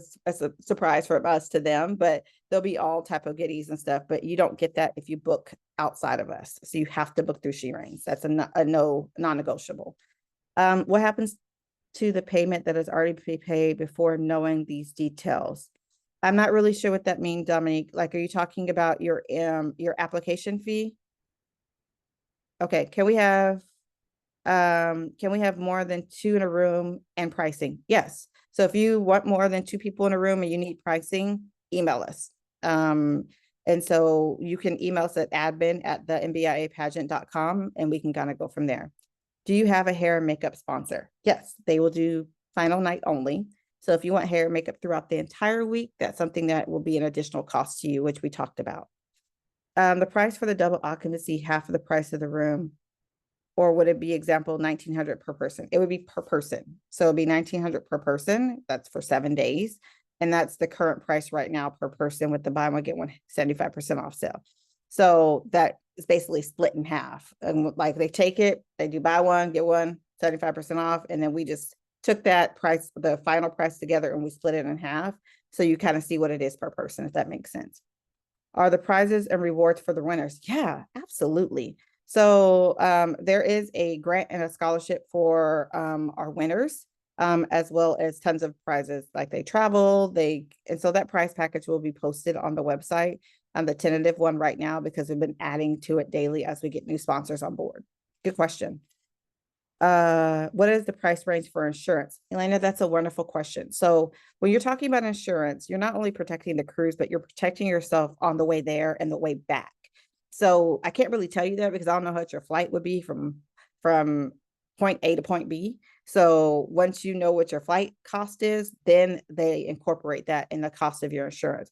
surprise from us to them, but there'll be all type of goodies and stuff, but you don't get that if you book outside of us. So you have to book through She Reigns. That's a non-negotiable. What happens to the payment that has already been paid before knowing these details? I'm not really sure what that means, Dominique. Like, are you talking about your application fee? Okay, can we have more than 2 in a room and pricing? Yes. So if you want more than 2 people in a room and you need pricing, email us. And so you can email us at admin@thembiapageant.com and we can kind of go from there. Do you have a hair and makeup sponsor? Yes, they will do final night only. So if you want hair and makeup throughout the entire week, that's something that will be an additional cost to you, which we talked about. The price for the double occupancy, half of the price of the room, or would it be, example, $1,900 per person? It would be per person. So it'd be $1,900 per person. That's for 7 days. And that's the current price right now per person with the buy one, get one 75% off sale. So that is basically split in half. And like they take it, they do buy one, get one 75% off. And then we just took that price, the final price together, and we split it in half. So you kind of see what it is per person, if that makes sense. Are the prizes and rewards for the winners? Yeah, absolutely. So there is a grant and a scholarship for our winners, as well as tons of prizes, like they travel, and so that prize package will be posted on the website, the tentative one right now, because we've been adding to it daily as we get new sponsors on board. Good question. What is the price range for insurance? Elena, that's a wonderful question. So when you're talking about insurance, you're not only protecting the cruise, but you're protecting yourself on the way there and the way back. So I can't really tell you that because I don't know what your flight would be from point A to point B. So once you know what your flight cost is, then they incorporate that in the cost of your insurance.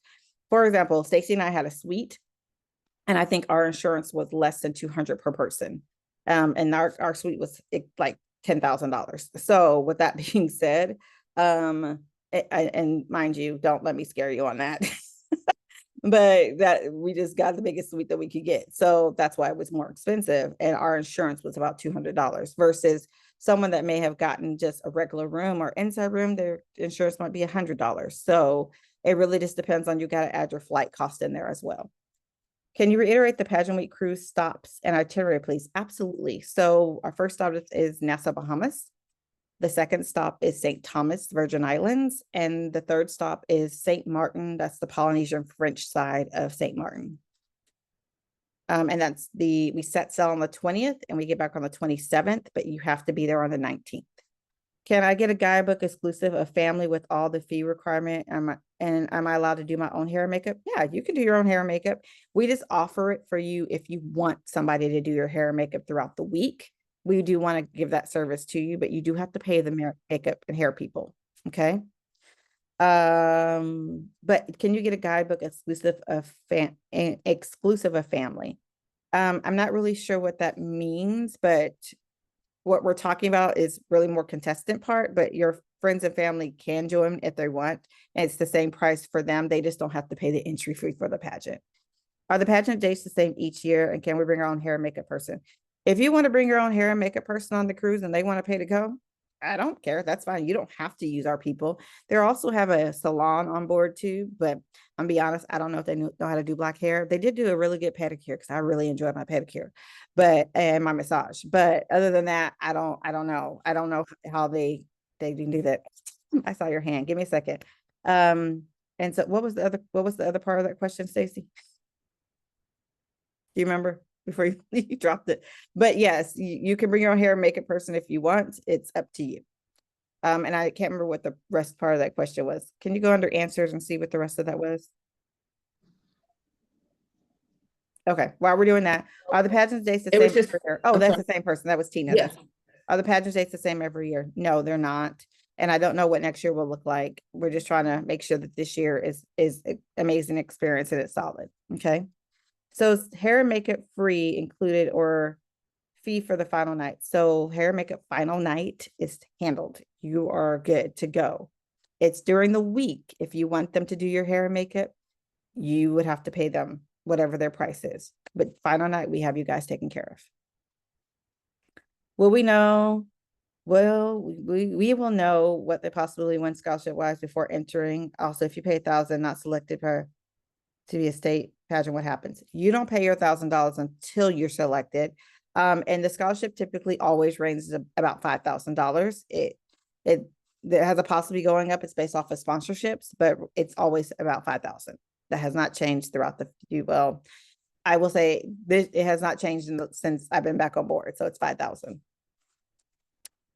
For example, Stacy and I had a suite, and I think our insurance was less than $200 per person. And our suite was like $10,000. So with that being said, and mind you, don't let me scare you on that. But that we just got the biggest suite that we could get. So that's why it was more expensive. And our insurance was about $200 versus someone that may have gotten just a regular room or inside room, their insurance might be $100. So it really just depends on, you got to add your flight cost in there as well. Can you reiterate the Pageant Week cruise stops and itinerary, please? Absolutely. So our first stop is Nassau, Bahamas. The second stop is St. Thomas, Virgin Islands. And the third stop is St. Martin. That's the Polynesian French side of St. Martin. And that's we set sail on the 20th and we get back on the 27th, but you have to be there on the 19th. Can I get a guidebook exclusive of family with all the fee requirement? And am I allowed to do my own hair and makeup? Yeah, you can do your own hair and makeup. We just offer it for you if you want somebody to do your hair and makeup throughout the week. We do want to give that service to you, but you do have to pay the makeup and hair people. Okay. But can you get a guidebook exclusive of family? I'm not really sure what that means, but what we're talking about is really more contestant part, but your friends and family can join if they want. And it's the same price for them. They just don't have to pay the entry fee for the pageant. Are the pageant dates the same each year? And can we bring our own hair and makeup person? If you want to bring your own hair and makeup person on the cruise and they want to pay to go, I don't care. That's fine. You don't have to use our people. They also have a salon on board too, but I'm be honest, I don't know if they know how to do black hair. They did do a really good pedicure because I really enjoyed my pedicure, and my massage. But other than that, I don't know. I don't know how they can do that. I saw your hand. Give me a second. And so what was the other part of that question, Stacy? Do you remember before you dropped it? But yes, you can bring your own hair and makeup person if you want. It's up to you. And I can't remember what the rest part of that question was. Can you go under answers and see what the rest of that was? Okay, while we're doing that, are the pageant dates the It was same just- every year? Oh, I'm that's sorry. the same person. That was Tina. Yeah. Are the pageant dates the same every year? No, they're not. And I don't know what next year will look like. We're just trying to make sure that this year is an amazing experience and it's solid. Okay. So is hair and makeup free included or fee for the final night? So hair and makeup final night is handled. You are good to go. It's during the week. If you want them to do your hair and makeup, you would have to pay them whatever their price is. But final night, we have you guys taken care of. Will we know? Well, we will know what the possibility win scholarship wise before entering. Also, if you pay $1,000, not selected to be a state pageant, what happens? You don't pay your $1,000 until you're selected. And the scholarship typically always ranges about $5,000. It has a possibility going up. It's based off of sponsorships, but it's always about 5,000. That has not changed throughout well, I will say this, it has not changed since I've been back on board. So it's 5,000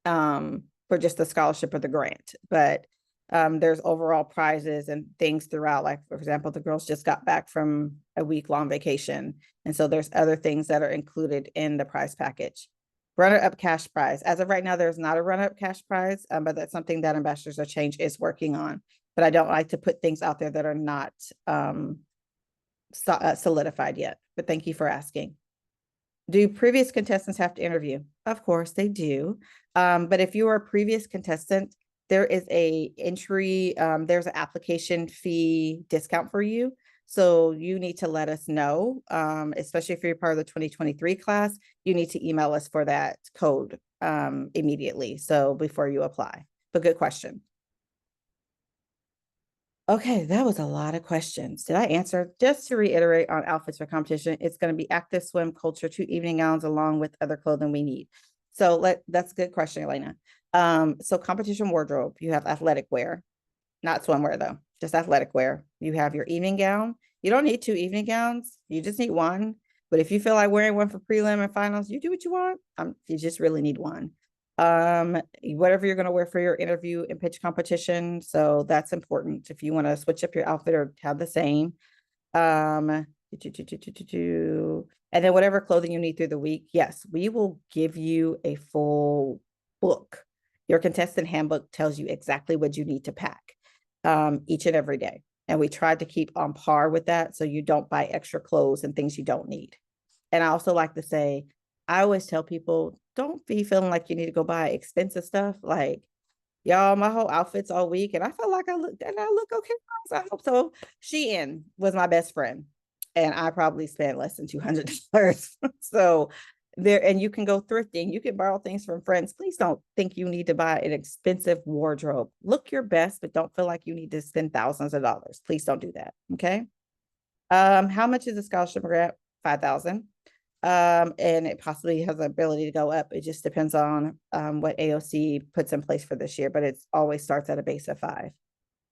for just the scholarship or the grant. But there's overall prizes and things throughout. Like, for example, the girls just got back from a week-long vacation. And so there's other things that are included in the prize package. Runner-up cash prize. As of right now, there's not a runner-up cash prize, but that's something that Ambassadors of Change is working on. But I don't like to put things out there that are not solidified yet. But thank you for asking. Do previous contestants have to interview? Of course they do. But if you are a previous contestant, there is a entry, there's an application fee discount for you. So you need to let us know, especially if you're part of the 2023 class, you need to email us for that code immediately. So before you apply, but good question. Okay, that was a lot of questions. Did I answer? Just to reiterate on outfits for competition, it's going to be active swim culture, 2 evening gowns along with other clothing we need. So that's a good question, Elena. So competition wardrobe, you have athletic wear, not swimwear though, just athletic wear. You have your evening gown. You don't need 2 evening gowns. You just need one. But if you feel like wearing one for prelim and finals, you do what you want. You just really need one. Whatever you're going to wear for your interview and pitch competition. So that's important if you want to switch up your outfit or have the same. And then whatever clothing you need through the week. Yes, we will give you a full book. Your contestant handbook tells you exactly what you need to pack each and every day. And we tried to keep on par with that so you don't buy extra clothes and things you don't need. And I also like to say, I always tell people, don't be feeling like you need to go buy expensive stuff. Like, y'all, my whole outfit's all week and I felt like I look okay. So I hope so. Shein was my best friend and I probably spent less than $200. So there, and you can go thrifting. You can borrow things from friends. Please don't think you need to buy an expensive wardrobe. Look your best, but don't feel like you need to spend thousands of dollars. Please don't do that. Okay. How much is the scholarship grant? 5,000. And it possibly has the ability to go up. It just depends on what AOC puts in place for this year, but it always starts at a base of 5.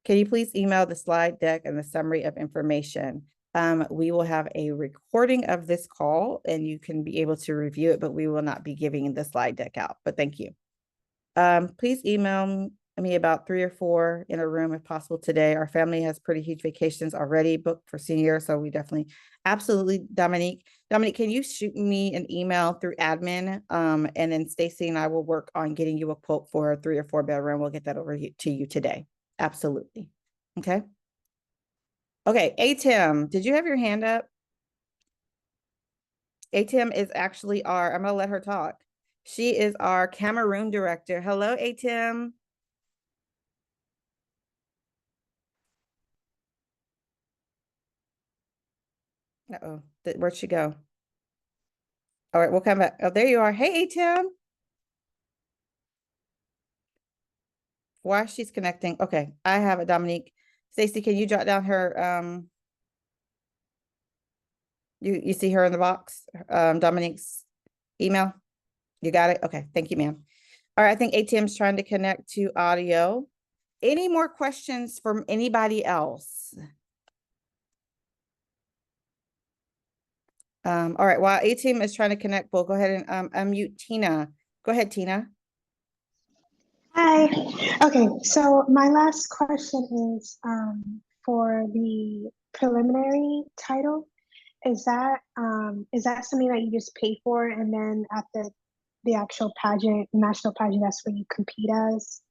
Can you please email the slide deck and the summary of information? We will have a recording of this call and you can be able to review it, but we will not be giving the slide deck out, but thank you. Please email me about 3 or 4 in a room if possible today. Our family has pretty huge vacations already booked for senior, so we definitely, absolutely, Dominique, can you shoot me an email through admin? And then Stacy and I will work on getting you a quote for a 3 or 4 bedroom. We'll get that over to you today. Absolutely. Okay. Okay, Tim, did you have your hand up? ATM is actually I'm gonna let her talk. She is our Cameroon director. Hello, ATM. Uh-oh, where'd she go? All right, we'll come back. Oh, there you are. Hey, ATM. While she's connecting, okay, I have it, Dominique. Stacy, can you jot down her, you see her in the box, Dominique's email? You got it? Okay, thank you, ma'am. All right, I think ATM's trying to connect to audio. Any more questions from anybody else? All right, while ATM is trying to connect, we'll go ahead and unmute Tina. Go ahead, Tina. Hi. Okay, so my last question is for the preliminary title. Is that something that you just pay for, and then at the actual pageant, national pageant, that's where you compete as?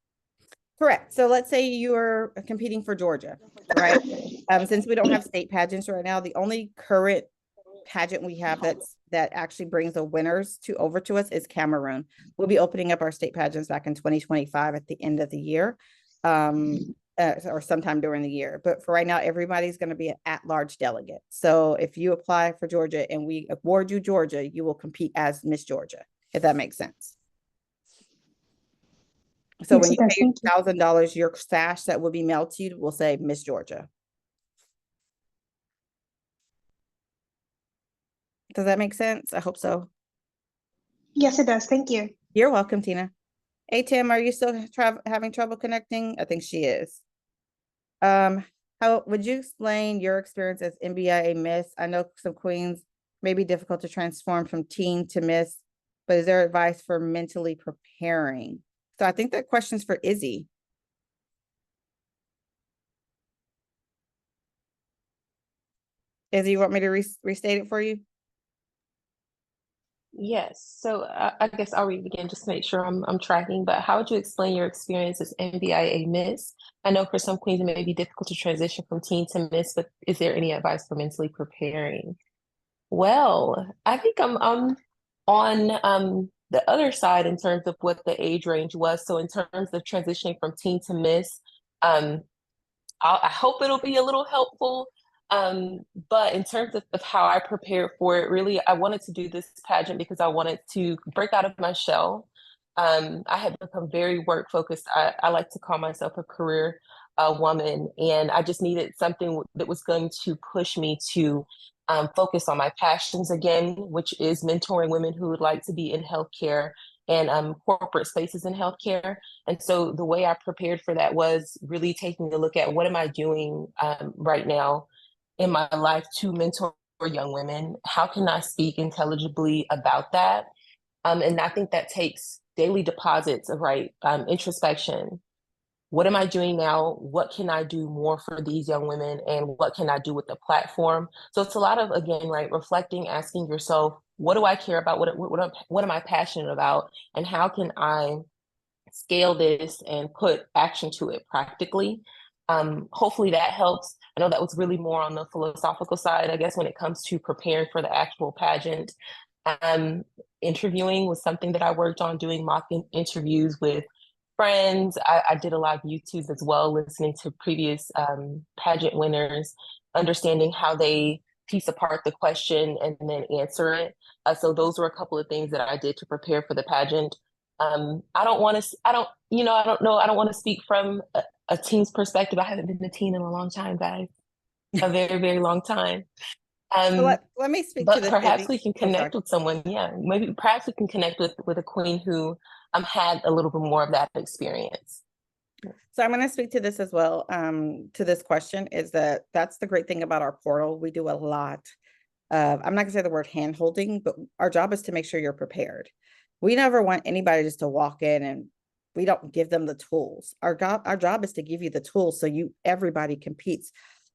Correct. So let's say you're competing for Georgia, right? Since we don't have state pageants right now, the only current pageant we have that actually brings the winners over to us is Cameroon. We'll be opening up our state pageants back in 2025 at the end of the year, or sometime during the year. But for right now, everybody's going to be an at-large delegate. So if you apply for Georgia and we award you Georgia, you will compete as Miss Georgia, if that makes sense. So when you pay $1,000, your sash that will be mailed to you will say Miss Georgia. Does that make sense? I hope so. Yes, it does. Thank you. You're welcome, Tina. Hey, Tim, are you still having trouble connecting? I think she is. How would you explain your experience as Mbia Miss? I know some queens may be difficult to transform from teen to Miss, but is there advice for mentally preparing? So I think that question's for Izzy. Izzy, you want me to restate it for you? Yes. So I guess I'll read it again just to make sure I'm tracking. But how would you explain your experience as MBIA Miss? I know for some queens it may be difficult to transition from teen to Miss, but is there any advice for mentally preparing? Well, I think I'm on the other side in terms of what the age range was. So in terms of transitioning from teen to Miss, I hope it'll be a little helpful. But in terms of how I prepared for it, really, I wanted to do this pageant because I wanted to break out of my shell. I had become very work focused. I like to call myself a career woman, and I just needed something that was going to push me to focus on my passions again, which is mentoring women who would like to be in healthcare and corporate spaces in healthcare. And so the way I prepared for that was really taking a look at what am I doing right now in my life to mentor young women? How can I speak intelligibly about that? And I think that takes daily deposits of introspection. What am I doing now? What can I do more for these young women? And what can I do with the platform? So it's a lot of, again, reflecting, asking yourself, what do I care about? What am I passionate about? And how can I scale this and put action to it practically? Hopefully that helps. I know that was really more on the philosophical side, I guess, when it comes to preparing for the actual pageant. Interviewing was something that I worked on, doing mock interviews with friends. I did a lot of YouTube as well, listening to previous pageant winners, understanding how they piece apart the question and then answer it. So those were a couple of things that I did to prepare for the pageant. I don't want to speak from a teen's perspective. I haven't been a teen in a long time, guys. A very, very long time. So let me speak to But this. perhaps we can connect with someone. Yeah, maybe perhaps we can connect with a queen who had a little bit more of that experience. So I'm going to speak to this as well. To this question is that's the great thing about our portal. We do a lot of, I'm not going to say the word hand holding, but our job is to make sure you're prepared. We never want anybody just to walk in and we don't give them the tools. Our job is to give you the tools so everybody competes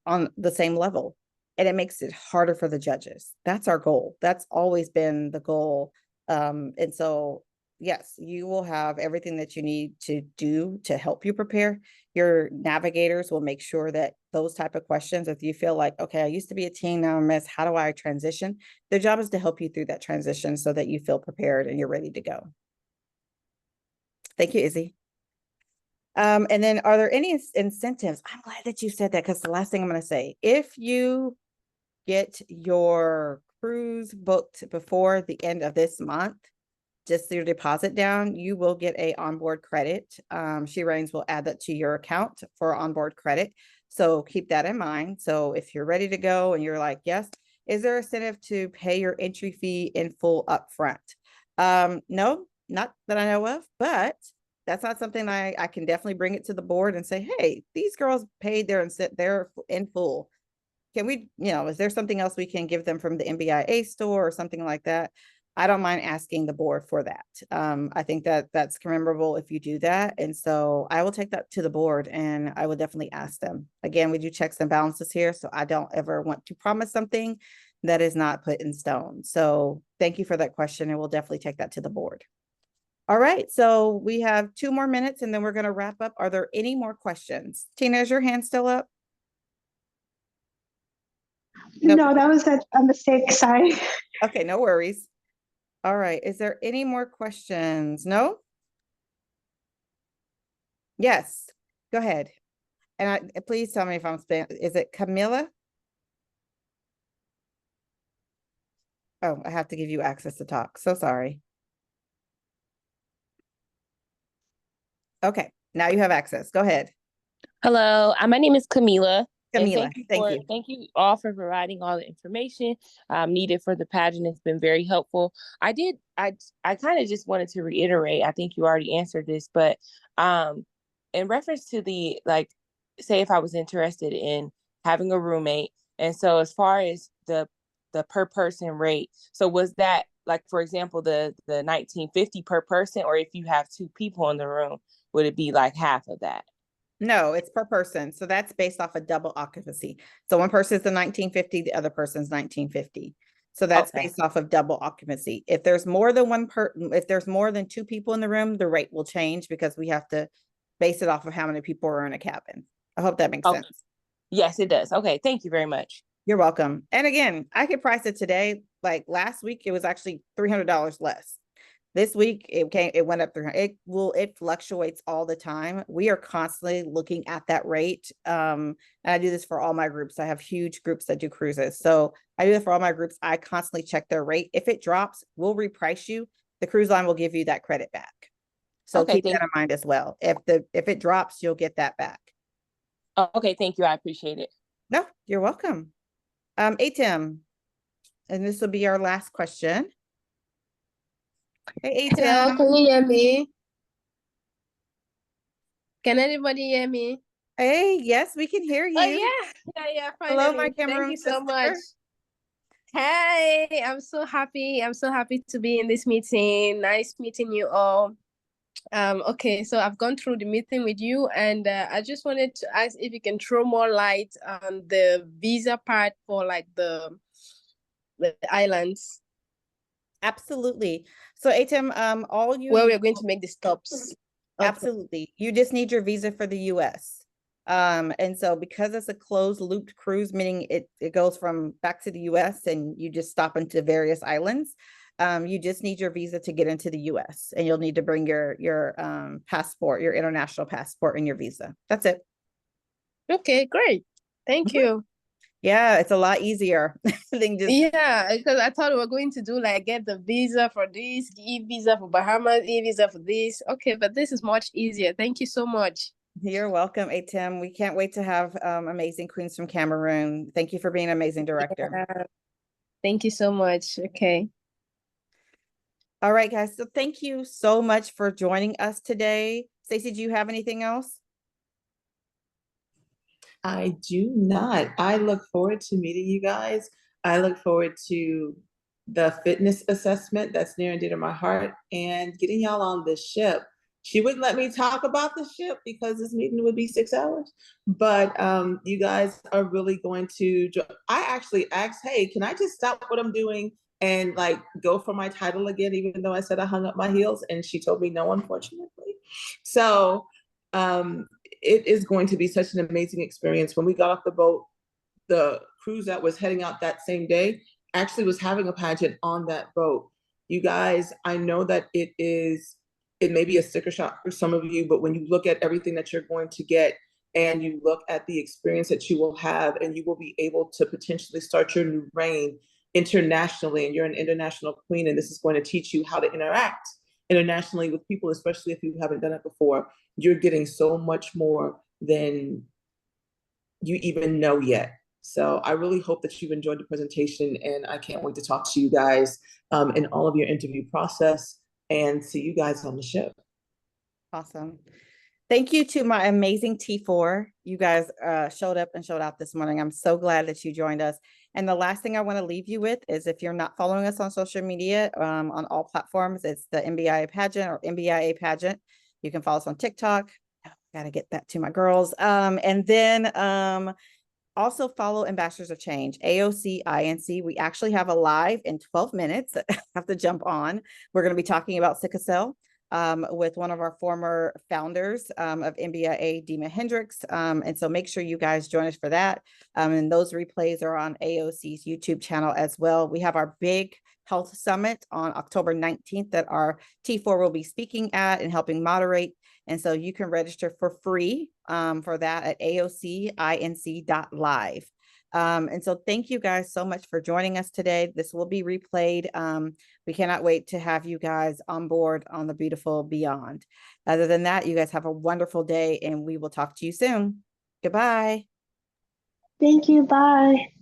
on the same level. And it makes it harder for the judges. That's our goal. That's always been the goal. And so yes, you will have everything that you need to do to help you prepare. Your navigators will make sure that those type of questions, if you feel like, okay, I used to be a teen, now I'm a miss, how do I transition? Their job is to help you through that transition so that you feel prepared and you're ready to go. Thank you, Izzy. And then are there any incentives? I'm glad that you said that, because the last thing I'm going to say, if you get your cruise booked before the end of this month, just your deposit down, you will get a onboard credit. She Rains will add that to your account for onboard credit. So keep that in mind. So if you're ready to go and you're like, yes, is there incentive to pay your entry fee in full upfront? No, not that I know of, but that's not something I can definitely bring it to the board and say, hey, these girls paid their in full. Can we, is there something else we can give them from the MBIA store or something like that? I don't mind asking the board for that. I think that that's commemorable if you do that. And so I will take that to the board and I will definitely ask them. Again, we do checks and balances here, so I don't ever want to promise something that is not put in stone. So thank you for that question, and we'll definitely take that to the board. All right, so we have 2 more minutes and then we're going to wrap up. Are there any more questions? Tina, is your hand still up? Nope. No, that was a mistake. Sorry. Okay, no worries. All right, is there any more questions? No? Yes, go ahead. And please tell me if I'm spelling, is it Camilla? Oh, I have to give you access to talk. So sorry. Okay, now you have access. Go ahead. Hello, my name is Camila. And Camila, thank you. Thank you all for providing all the information needed for the pageant. It's been very helpful. I kind of just wanted to reiterate, I think you already answered this, but in reference to the, like, say if I was interested in having a roommate, and so as far as the per person rate, so was that, like, for example, the $19.50 per person, or if you have 2 people in the room, would it be like half of that? No, it's per person. So that's based off of double occupancy. So one person's the $19.50, the other person's $19.50. So that's Okay. based off of double occupancy. If there's more than if there's more than 2 people in the room, the rate will change because we have to base it off of how many people are in a cabin. I hope that makes Okay. sense. Yes, it does. Okay, thank you very much. You're welcome. And again, I could price it today. Like last week, it was actually $300 less. This week it went up 300. It fluctuates all the time. We are constantly looking at that rate. And I do this for all my groups. I have huge groups that do cruises. So I do it for all my groups. I constantly check their rate. If it drops, we'll reprice you. The cruise line will give you that credit back. So Okay, keep that in mind as well. If it drops, you'll get that back. Okay, thank you. I appreciate it. No, you're welcome. Atim, and this will be our last question. Hey, Atim. Hello, can you hear me? Can anybody hear me? Hey, yes, we can hear you. Oh yeah, finally. Hello, my camera Thank you so sister. much. Hey, I'm so happy. I'm so happy to be in this meeting. Nice meeting you all. Okay, so I've gone through the meeting with you, and I just wanted to ask if you can throw more light on the visa part for like the islands. Absolutely. So Atim, all you where we're going to make the stops. Okay. Absolutely. You just need your visa for the US. And so because it's a closed looped cruise, meaning it goes from back to the US and you just stop into various islands, you just need your visa to get into the US, and you'll need to bring your passport, your international passport, and your visa. That's it. Okay, great. Thank you. Yeah, it's a lot easier than just because I thought we were going to do like get the visa for this, e-visa for Bahamas, e-visa for this. Okay, but this is much easier. Thank you so much. You're welcome, Atim. We can't wait to have amazing queens from Cameroon. Thank you for being an amazing director. Yeah. Thank you so much. Okay. All right, guys. So thank you so much for joining us today. Stacey, do you have anything else? I do not. I look forward to meeting you guys. I look forward to the fitness assessment that's near and dear to my heart, and getting y'all on this ship. She wouldn't let me talk about the ship because this meeting would be 6 hours, but you guys are really going to, I actually asked, hey, can I just stop what I'm doing and like go for my title again, even though I said I hung up my heels, and she told me no, unfortunately. So it is going to be such an amazing experience. When we got off the boat, the cruise that was heading out that same day actually was having a pageant on that boat. You guys, I know that it may be a sticker shock for some of you, but when you look at everything that you're going to get, and you look at the experience that you will have, and you will be able to potentially start your new reign internationally, and you're an international queen, and this is going to teach you how to interact internationally with people, especially if you haven't done it before. You're getting so much more than you even know yet. So I really hope that you've enjoyed the presentation, and I can't wait to talk to you guys in all of your interview process, and see you guys on the ship. Awesome. Thank you to my amazing T4. You guys showed up and showed out this morning. I'm so glad that you joined us. And the last thing I want to leave you with is, if you're not following us on social media, on all platforms, it's the Mbia Pageant or Mbia Pageant. You can follow us on TikTok. Got to get that to my girls. And then also follow Ambassadors of Change, AOC, INC. We actually have a live in 12 minutes. I have to jump on. We're going to be talking about sickle cell with one of our former founders of Mbia, Dima Hendricks. And so make sure you guys join us for that. And those replays are on AOC's YouTube channel as well. We have our big health summit on October 19th that our T4 will be speaking at and helping moderate. And so you can register for free for that at aocinc.live. And so thank you guys so much for joining us today. This will be replayed. We cannot wait to have you guys on board on the beautiful Beyond. Other than that, you guys have a wonderful day, and we will talk to you soon. Goodbye. Thank you. Bye.